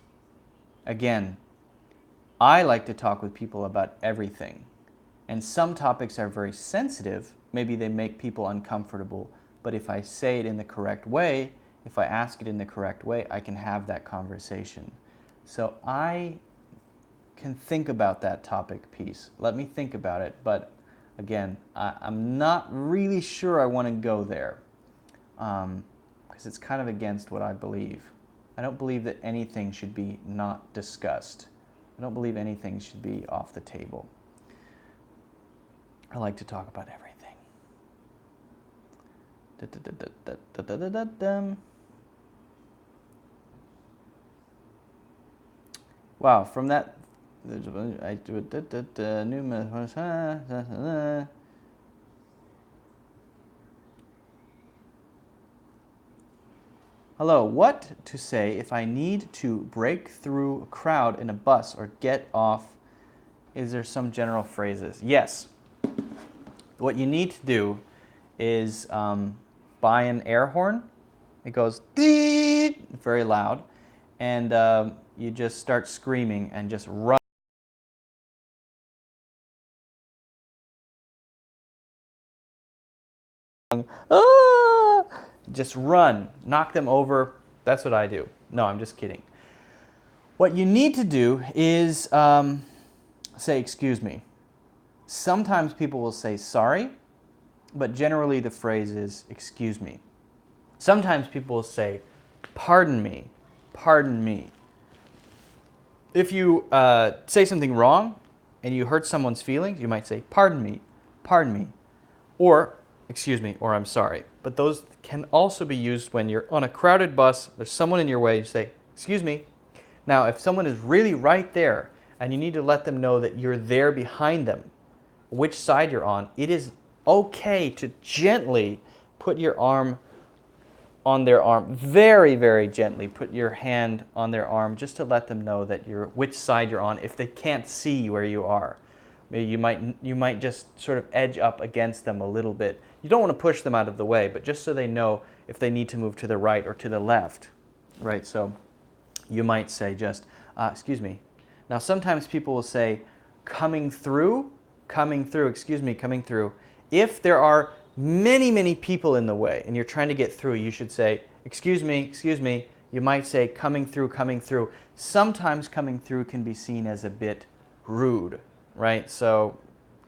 again, I like to talk with people about everything. And some topics are very sensitive. Maybe they make people uncomfortable. But if I say it in the correct way, if I ask it in the correct way, I can have that conversation. So I can think about that topic piece. Let me think about it. But again, I'm not really sure I want to go there because it's kind of against what I believe. I don't believe that anything should be not discussed. I don't believe anything should be off the table. I like to talk about everything. Wow, from that, hello, what to say if I need to break through a crowd in a bus or get off? Is there some general phrases? Yes. What you need to do is buy an air horn. It goes very loud, and you just start screaming and just run. Ah! Just run, knock them over. That's what I do. No, I'm just kidding. What you need to do is say, excuse me. Sometimes people will say sorry, but generally the phrase is excuse me. Sometimes people will say, pardon me, pardon me. If you say something wrong and you hurt someone's feelings, you might say, pardon me, or excuse me, or I'm sorry. But those can also be used when you're on a crowded bus, there's someone in your way, you say, excuse me. Now, if someone is really right there and you need to let them know that you're there behind them, which side you're on, it is okay to gently put your arm on their arm, very, very gently put your hand on their arm just to let them know that you're which side you're on if they can't see where you are. Maybe you might just sort of edge up against them a little bit. You don't want to push them out of the way, but just so they know if they need to move to the right or to the left, right? So you might say just, excuse me. Now sometimes people will say, coming through, excuse me, coming through. If there are many, many people in the way and you're trying to get through, you should say, excuse me, excuse me. You might say coming through, coming through. Sometimes coming through can be seen as a bit rude, right? So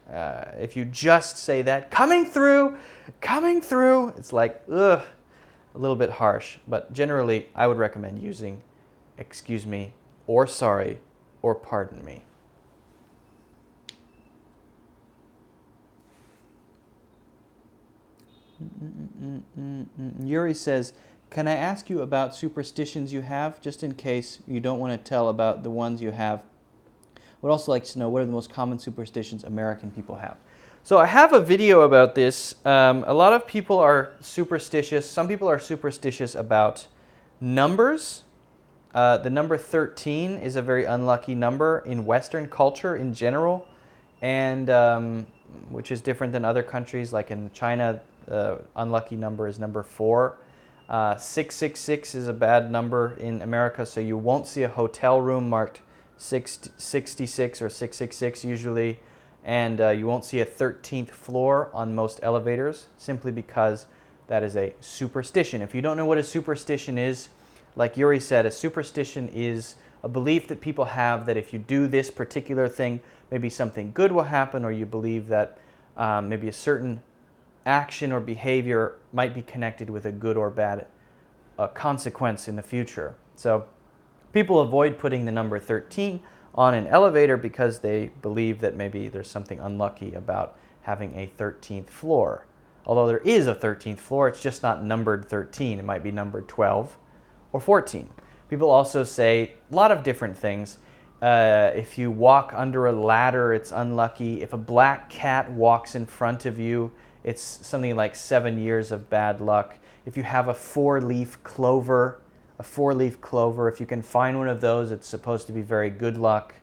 if you just say that, coming through, it's like, ugh, a little bit harsh. But generally, I would recommend using excuse me, or sorry, or pardon me. Yuri says, can I ask you about superstitions you have, just in case you don't want to tell about the ones you have? I would also like to know what are the most common superstitions American people have. So I have a video about this. A lot of people are superstitious. Some people are superstitious about numbers. The number 13 is a very unlucky number in Western culture in general, and which is different than other countries. Like in China, unlucky number is number 4. 666 is a bad number in America, so you won't see a hotel room marked 666 or 666 usually, and you won't see a 13th floor on most elevators, simply because that is a superstition. If you don't know what a superstition is, like Yuri said, a superstition is a belief that people have that if you do this particular thing, maybe something good will happen, or you believe that maybe a certain action or behavior might be connected with a good or bad consequence in the future. So people avoid putting the number 13 on an elevator because they believe that maybe there's something unlucky about having a 13th floor. Although there is a 13th floor, it's just not numbered 13. It might be numbered 12 or 14. People also say a lot of different things. If you walk under a ladder, it's unlucky. If a black cat walks in front of you, it's something like 7 years of bad luck. If you have a four-leaf clover, if you can find one of those, it's supposed to be very good luck.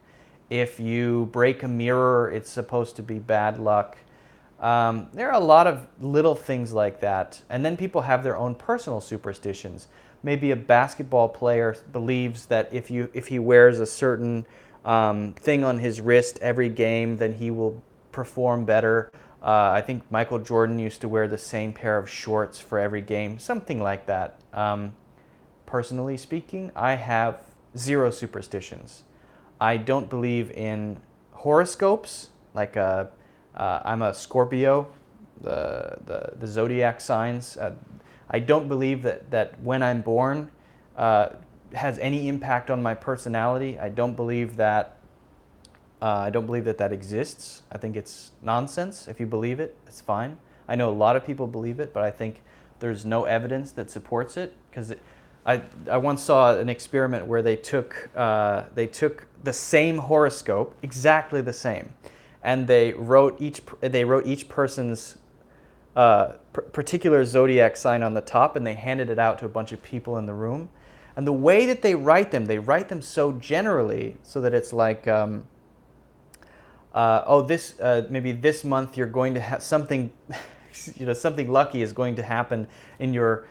If you break a mirror, it's supposed to be bad luck. There are a lot of little things like that. And then people have their own personal superstitions. Maybe a basketball player believes that if he wears a certain thing on his wrist every game, then he will perform better. I think Michael Jordan used to wear the same pair of shorts for every game, something like that. Personally speaking, I have 0 superstitions. I don't believe in horoscopes, like I'm a Scorpio, the zodiac signs. I don't believe that when I'm born has any impact on my personality. I don't believe that that exists. I think it's nonsense. If you believe it, it's fine. I know a lot of people believe it, but I think there's no evidence that supports it. Because I once saw an experiment where they took the same horoscope, exactly the same, and they wrote each person's particular zodiac sign on the top, and they handed it out to a bunch of people in the room. And the way that they write them so generally, so that it's like, maybe this month you're going to have something, something lucky is going to happen in your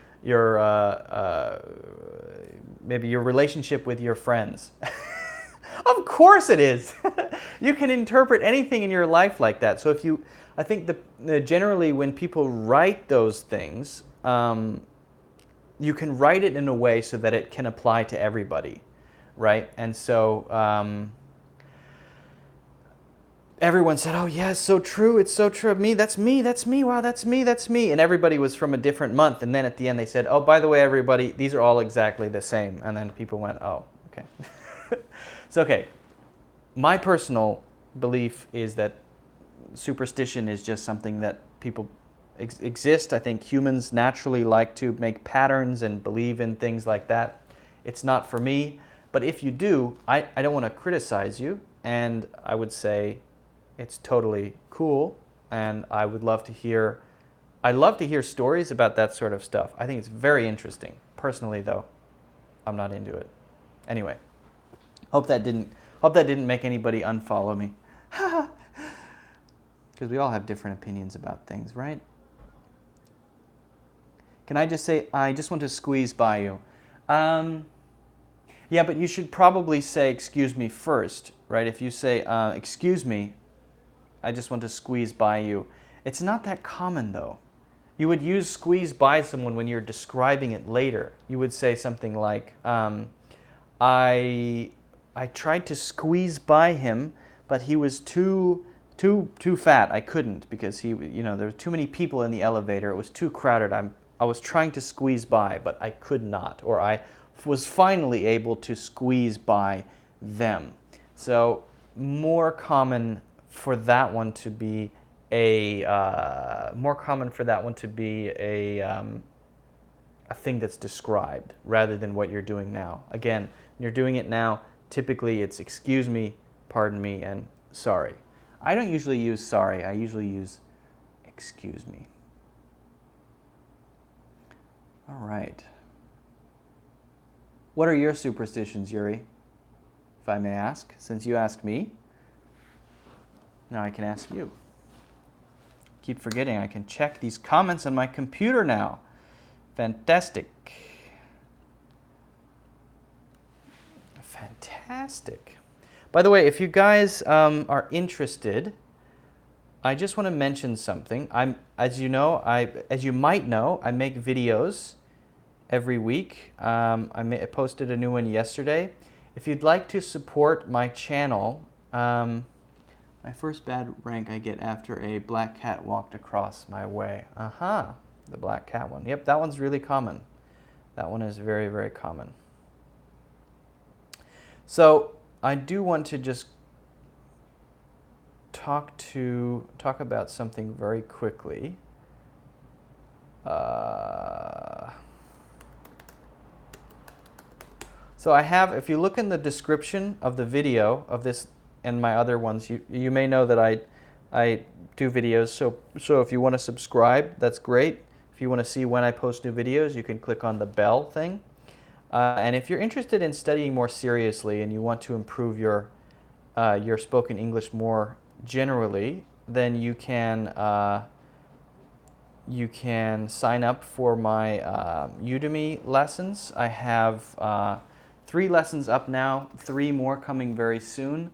maybe your relationship with your friends. Of course it is. You can interpret anything in your life like that. So I think generally when people write those things, you can write it in a way so that it can apply to everybody, right? And so everyone said, "Oh yeah, it's so true. It's so true. Me, that's me. That's me. Wow, that's me. That's me." And everybody was from a different month. And then at the end, they said, "Oh, by the way, everybody, these are all exactly the same." And then people went, "Oh, okay." It's okay. My personal belief is that superstition is just something that people exist. I think humans naturally like to make patterns and believe in things like that. It's not for me. But if you do, I don't want to criticize you. And I would say it's totally cool, and I would love to hear. I love to hear stories about that sort of stuff. I think it's very interesting. Personally, though, I'm not into it. Anyway, hope that didn't make anybody unfollow me. Because we all have different opinions about things, right? Can I just say, I just want to squeeze by you? Yeah, but you should probably say excuse me first, right? If you say excuse me, I just want to squeeze by you. It's not that common, though. You would use squeeze by someone when you're describing it later. You would say something like, I tried to squeeze by him, but he was too fat. I couldn't because there were too many people in the elevator. It was too crowded. I was trying to squeeze by, but I could not. Or I was finally able to squeeze by them. So more common for that one to be a thing that's described rather than what you're doing now. Again, when you're doing it now, typically it's excuse me, pardon me, and sorry. I don't usually use sorry. I usually use excuse me. All right. What are your superstitions, Yuri? If I may ask, since you asked me, now I can ask you. Keep forgetting I can check these comments on my computer now. Fantastic. Fantastic. By the way, if you guys are interested, I just want to mention something. As you might know, I make videos every week. I posted a new one yesterday. If you'd like to support my channel, my first bad rank I get after a black cat walked across my way. Aha, the black cat one. Yep, that one's really common. That one is very, very common. So I do want to just talk about something very quickly. So I have, if you look in the description of the video of this and my other ones, you may know that I do videos. So if you want to subscribe, that's great. If you want to see when I post new videos, you can click on the bell thing. And if you're interested in studying more seriously and you want to improve your spoken English more generally, then you can sign up for my Udemy lessons. I have 3 lessons up now, 3 more coming very soon.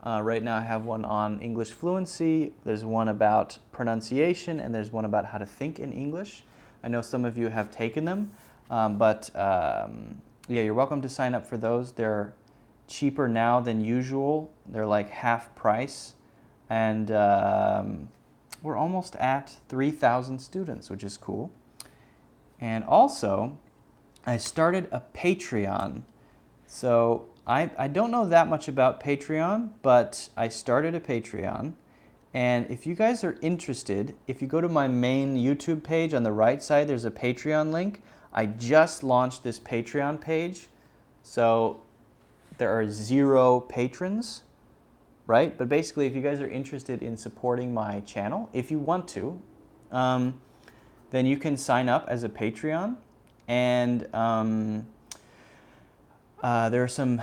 Right now I have one on English fluency, there's one about pronunciation, and there's one about how to think in English. I know some of you have taken them, but yeah, you're welcome to sign up for those. They're cheaper now than usual. They're like half price, and we're almost at 3,000 students, which is cool. And also, I started a Patreon. So I don't know that much about Patreon, but I started a Patreon. And if you guys are interested, if you go to my main YouTube page on the right side, there's a Patreon link. I just launched this Patreon page. So there are 0 patrons, right? But basically, if you guys are interested in supporting my channel, if you want to, then you can sign up as a Patreon. And there are some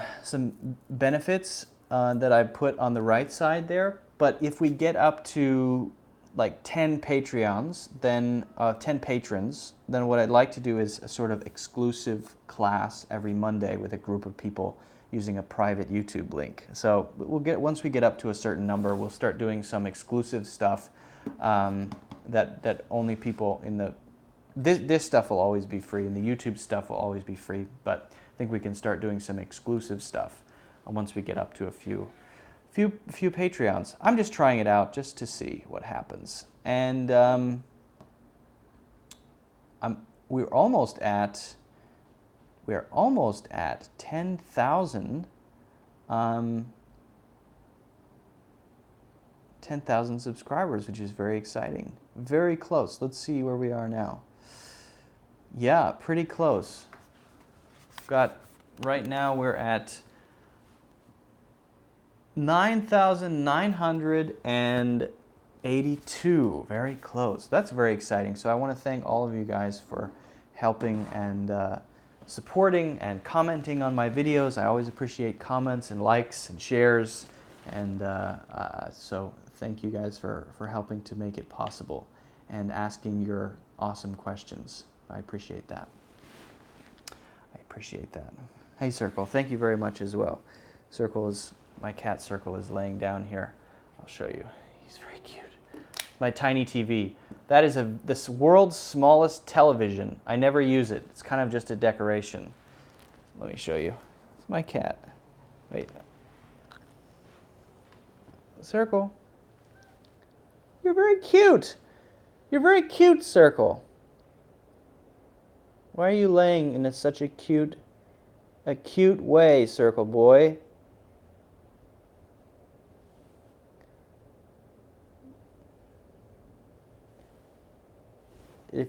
benefits that I put on the right side there. But if we get up to like 10 Patreons, then 10 patrons, then what I'd like to do is a sort of exclusive class every Monday with a group of people using a private YouTube link. So once we get up to a certain number, we'll start doing some exclusive stuff that only people in the this stuff will always be free, and the YouTube stuff will always be free. But I think we can start doing some exclusive stuff once we get up to a few Patreons. I'm just trying it out just to see what happens. And we're almost at 10,000 10,000 subscribers, which is very exciting. Very close. Let's see where we are now. Yeah, pretty close. Right now we're at 9,982. Very close. That's very exciting. So I want to thank all of you guys for helping and supporting and commenting on my videos. I always appreciate comments and likes and shares. And so thank you guys for helping to make it possible and asking your awesome questions. I appreciate that. Hey, Circle, thank you very much as well. My cat Circle is laying down here. I'll show you. He's very cute. My tiny TV. That is this world's smallest television. I never use it. It's kind of just a decoration. Let me show you. It's my cat. Wait. Circle. You're very cute. You're very cute, Circle. Why are you laying in such a cute way, Circle boy?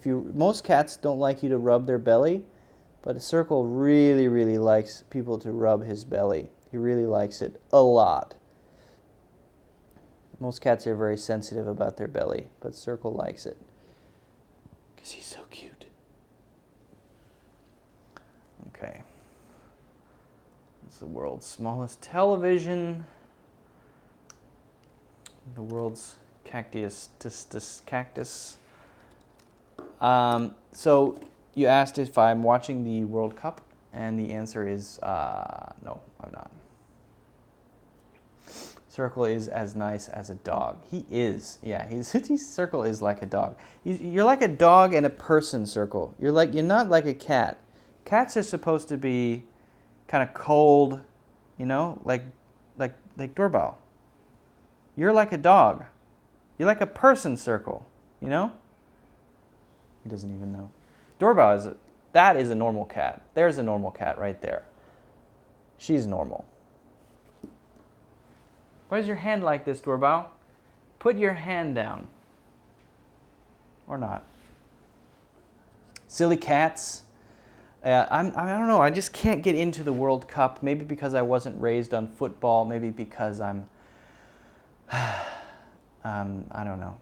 Most cats don't like you to rub their belly, but a Circle really, really likes people to rub his belly. He really likes it a lot. Most cats are very sensitive about their belly, but Circle likes it because he's so cute. Okay. It's the world's smallest television. The world's cactus. So you asked if I'm watching the World Cup, and the answer is no, I'm not. Circle is as nice as a dog. He is, yeah. Circle is like a dog. You're like a dog and a person, Circle. You're not like a cat. Cats are supposed to be kind of cold, you know, like Doorbell. You're like a dog. You're like a person, Circle, you know? He doesn't even know. Doorbell that is a normal cat. There's a normal cat right there. She's normal. Why is your hand like this, Doorbell? Put your hand down. Or not. Silly cats. I don't know. I just can't get into the World Cup. Maybe because I wasn't raised on football. Maybe because I'm, I don't know,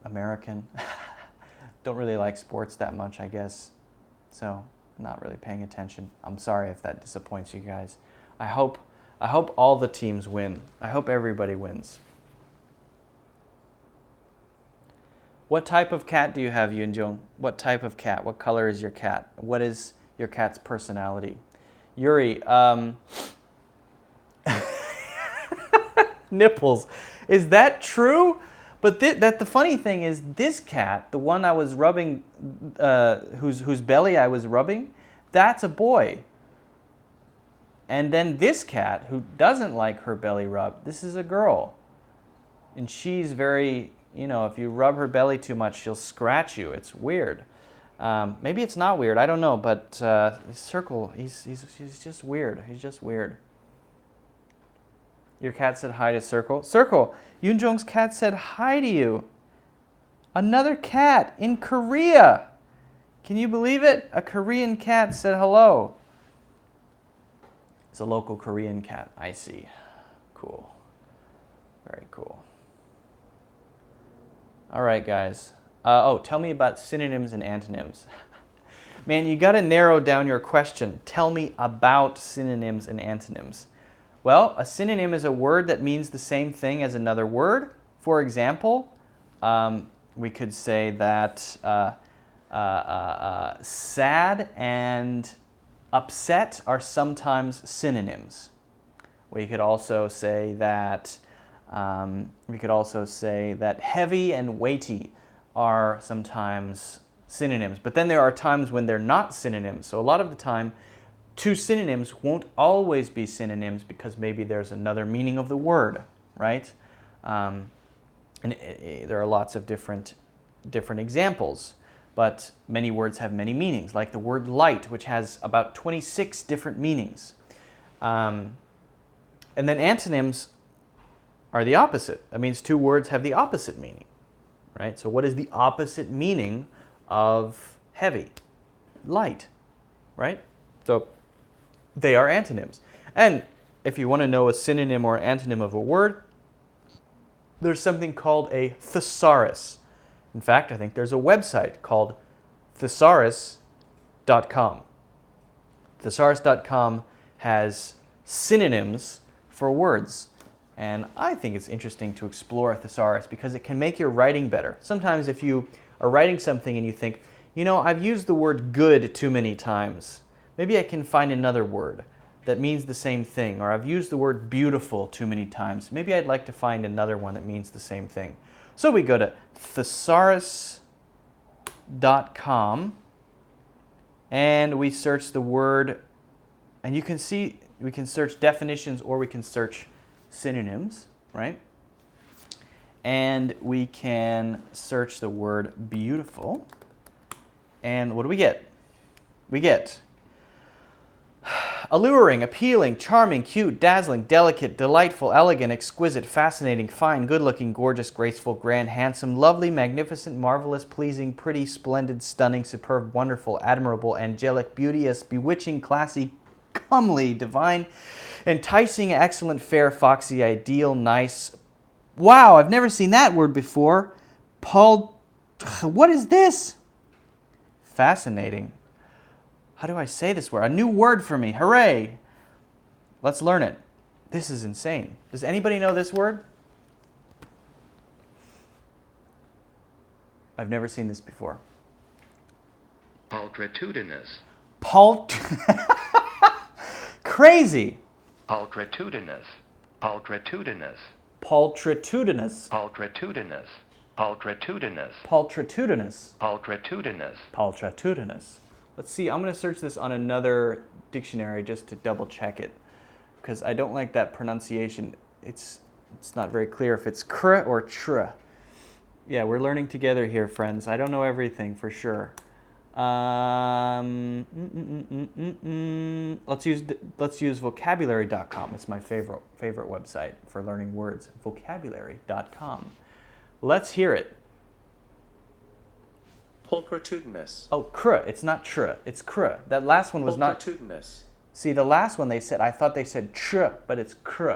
American. Don't really like sports that much, I guess. So, not really paying attention. I'm sorry if that disappoints you guys. I hope all the teams win. I hope everybody wins. What type of cat do you have, Yunjong? What type of cat? What color is your cat? What is your cat's personality? Yuri, nipples. Is that true? But the funny thing is, this cat, the one I was rubbing, whose belly I was rubbing, that's a boy. And then this cat, who doesn't like her belly rubbed, this is a girl. And she's very, you know, if you rub her belly too much, she'll scratch you. It's weird. Maybe it's not weird. I don't know. But Circle, he's just weird. He's just weird. Your cat said hi to Circle. Circle, Yunjong's cat said hi to you. Another cat in Korea. Can you believe it? A Korean cat said hello. It's a local Korean cat. I see. Cool. Very cool. All right, guys. Tell me about synonyms and antonyms. Man, you got to narrow down your question. Tell me about synonyms and antonyms. Well, a synonym is a word that means the same thing as another word. For example, we could say that sad and upset are sometimes synonyms. We could also say that heavy and weighty are sometimes synonyms. But then there are times when they're not synonyms. So a lot of the time, two synonyms won't always be synonyms because maybe there's another meaning of the word, right? And there are lots of different examples, but many words have many meanings, like the word light, which has about 26 different meanings. And then antonyms are the opposite. That means two words have the opposite meaning, right? So what is the opposite meaning of heavy? Light, right? So they are antonyms. And if you want to know a synonym or antonym of a word, there's something called a thesaurus. In fact, I think there's a website called thesaurus.com. Thesaurus.com has synonyms for words. And I think it's interesting to explore a thesaurus because it can make your writing better. Sometimes if you are writing something and you think, you know, I've used the word good too many times. Maybe I can find another word that means the same thing. Or I've used the word beautiful too many times. Maybe I'd like to find another one that means the same thing. So we go to thesaurus.com and we search the word, and you can see we can search definitions or we can search synonyms, right? And we can search the word beautiful. And what do we get? We get alluring, appealing, charming, cute, dazzling, delicate, delightful, elegant, exquisite, fascinating, fine, good-looking, gorgeous, graceful, grand, handsome, lovely, magnificent, marvelous, pleasing, pretty, splendid, stunning, superb, wonderful, admirable, angelic, beauteous, bewitching, classy, comely, divine, enticing, excellent, fair, foxy, ideal, nice. Wow, I've never seen that word before. What is this? Fascinating. How do I say this word? A new word for me. Hooray. Let's learn it. This is insane. Does anybody know this word? I've never seen this before. Pulchritudinous. Crazy. Pulchritudinous. Pulchritudinous. Pulchritudinous. Pulchritudinous. Pulchritudinous. Pulchritudinous. Pulchritudinous. Pulchritudinous. Let's see, I'm going to search this on another dictionary just to double check it because I don't like that pronunciation. It's not very clear if it's cr or tr. Yeah, we're learning together here, friends. I don't know everything for sure. Let's use vocabulary.com. It's my favorite website for learning words. Vocabulary.com. Let's hear it. Pulchritudinous. Oh, cr. It's not tr. It's cr. That last one was not. Pulchritudinous. See, the last one they said, I thought they said tr, but it's cr.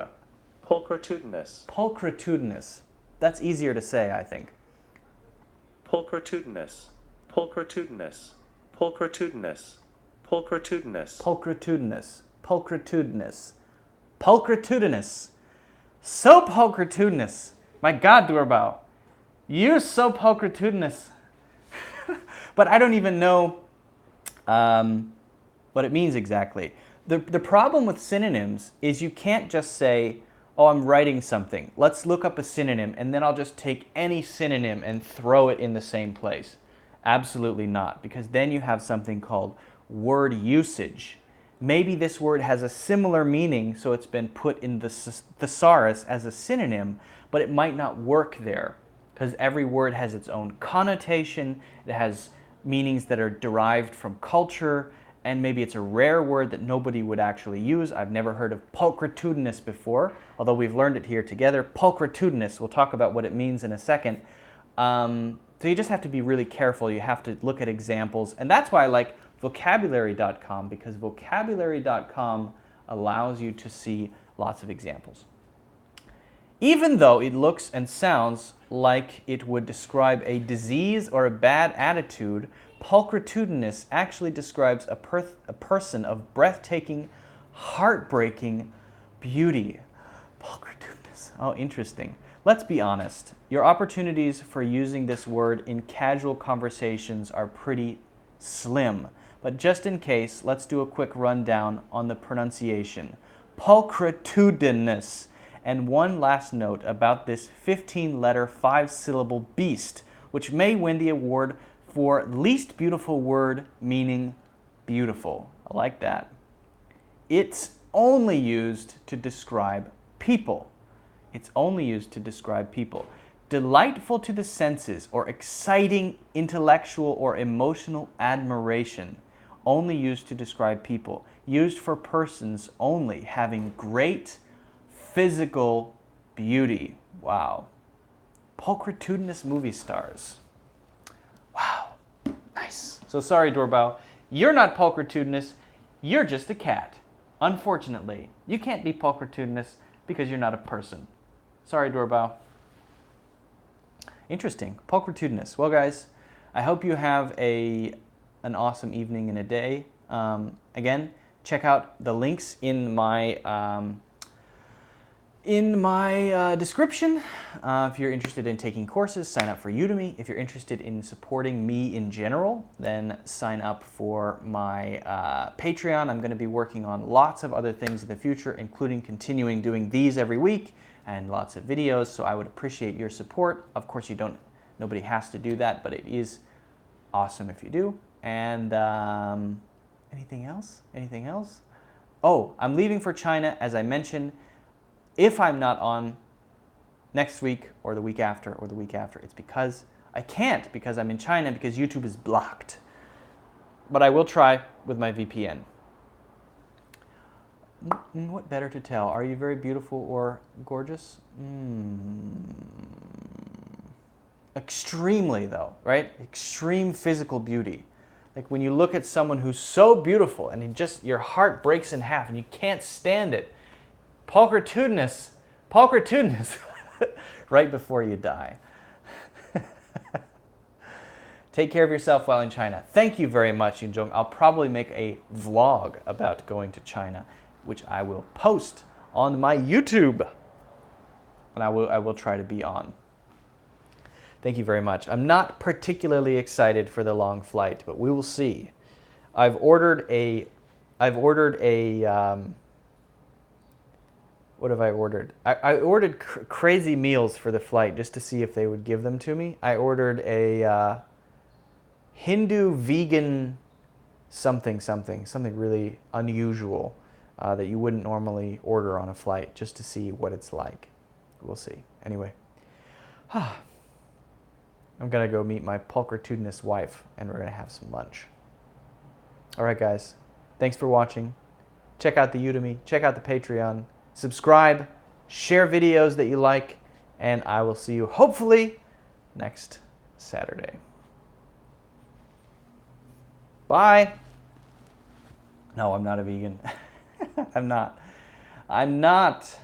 Pulchritudinous. Pulchritudinous. That's easier to say, I think. Pulchritudinous. Pulchritudinous. Pulchritudinous. Pulchritudinous. Pulchritudinous. Pulchritudinous. Pulchritudinous. So pulchritudinous. My God, Doorbell. You're so pulchritudinous. But I don't even know what it means exactly. The problem with synonyms is you can't just say, oh, I'm writing something. Let's look up a synonym, and then I'll just take any synonym and throw it in the same place. Absolutely not, because then you have something called word usage. Maybe this word has a similar meaning, so it's been put in the thesaurus as a synonym, but it might not work there, because every word has its own connotation. It has meanings that are derived from culture, and maybe it's a rare word that nobody would actually use. I've never heard of pulchritudinous before, although we've learned it here together. Pulchritudinous, we'll talk about what it means in a second. So you just have to be really careful. You have to look at examples, and that's why I like vocabulary.com, because vocabulary.com allows you to see lots of examples. Even though it looks and sounds like it would describe a disease or a bad attitude, pulchritudinous actually describes a person of breathtaking, heartbreaking beauty. Pulchritudinous. Oh, interesting. Let's be honest. Your opportunities for using this word in casual conversations are pretty slim. But just in case, let's do a quick rundown on the pronunciation. Pulchritudinous. And one last note about this 15-letter, 5-syllable beast, which may win the award for least beautiful word meaning beautiful. I like that. It's only used to describe people. It's only used to describe people. Delightful to the senses or exciting intellectual or emotional admiration. Only used to describe people. Used for persons only having great physical beauty. Wow. Pulchritudinous movie stars. Wow. Nice. So sorry, Doorbell. You're not pulchritudinous. You're just a cat. Unfortunately, you can't be pulchritudinous because you're not a person. Sorry, Doorbell. Interesting. Pulchritudinous. Well, guys, I hope you have an awesome evening and a day. Again, check out the links in my description. If you're interested in taking courses, sign up for Udemy. If you're interested in supporting me in general, then sign up for my Patreon. I'm going to be working on lots of other things in the future, including continuing doing these every week and lots of videos, so I would appreciate your support. Of course, nobody has to do that, but it is awesome if you do. And anything else? Anything else? Oh, I'm leaving for China, as I mentioned. If I'm not on next week or the week after, it's because I can't, because I'm in China, because YouTube is blocked. But I will try with my VPN. What better to tell? Are you very beautiful or gorgeous? Extremely, though, right? Extreme physical beauty. Like when you look at someone who's so beautiful and your heart breaks in half and you can't stand it. Pulchritudinous, right before you die. Take care of yourself while in China. Thank you very much, Yunjong. I'll probably make a vlog about going to China, which I will post on my YouTube. And I will try to be on. Thank you very much. I'm not particularly excited for the long flight, but we will see. I've ordered a what have I ordered? I ordered crazy meals for the flight just to see if they would give them to me. I ordered a Hindu vegan something really unusual that you wouldn't normally order on a flight, just to see what it's like. We'll see. Anyway, I'm gonna go meet my pulchritudinous wife and we're gonna have some lunch. All right, guys. Thanks for watching. Check out the Udemy, check out the Patreon, subscribe, share videos that you like, and I will see you hopefully next Saturday. Bye. No, I'm not a vegan. I'm not.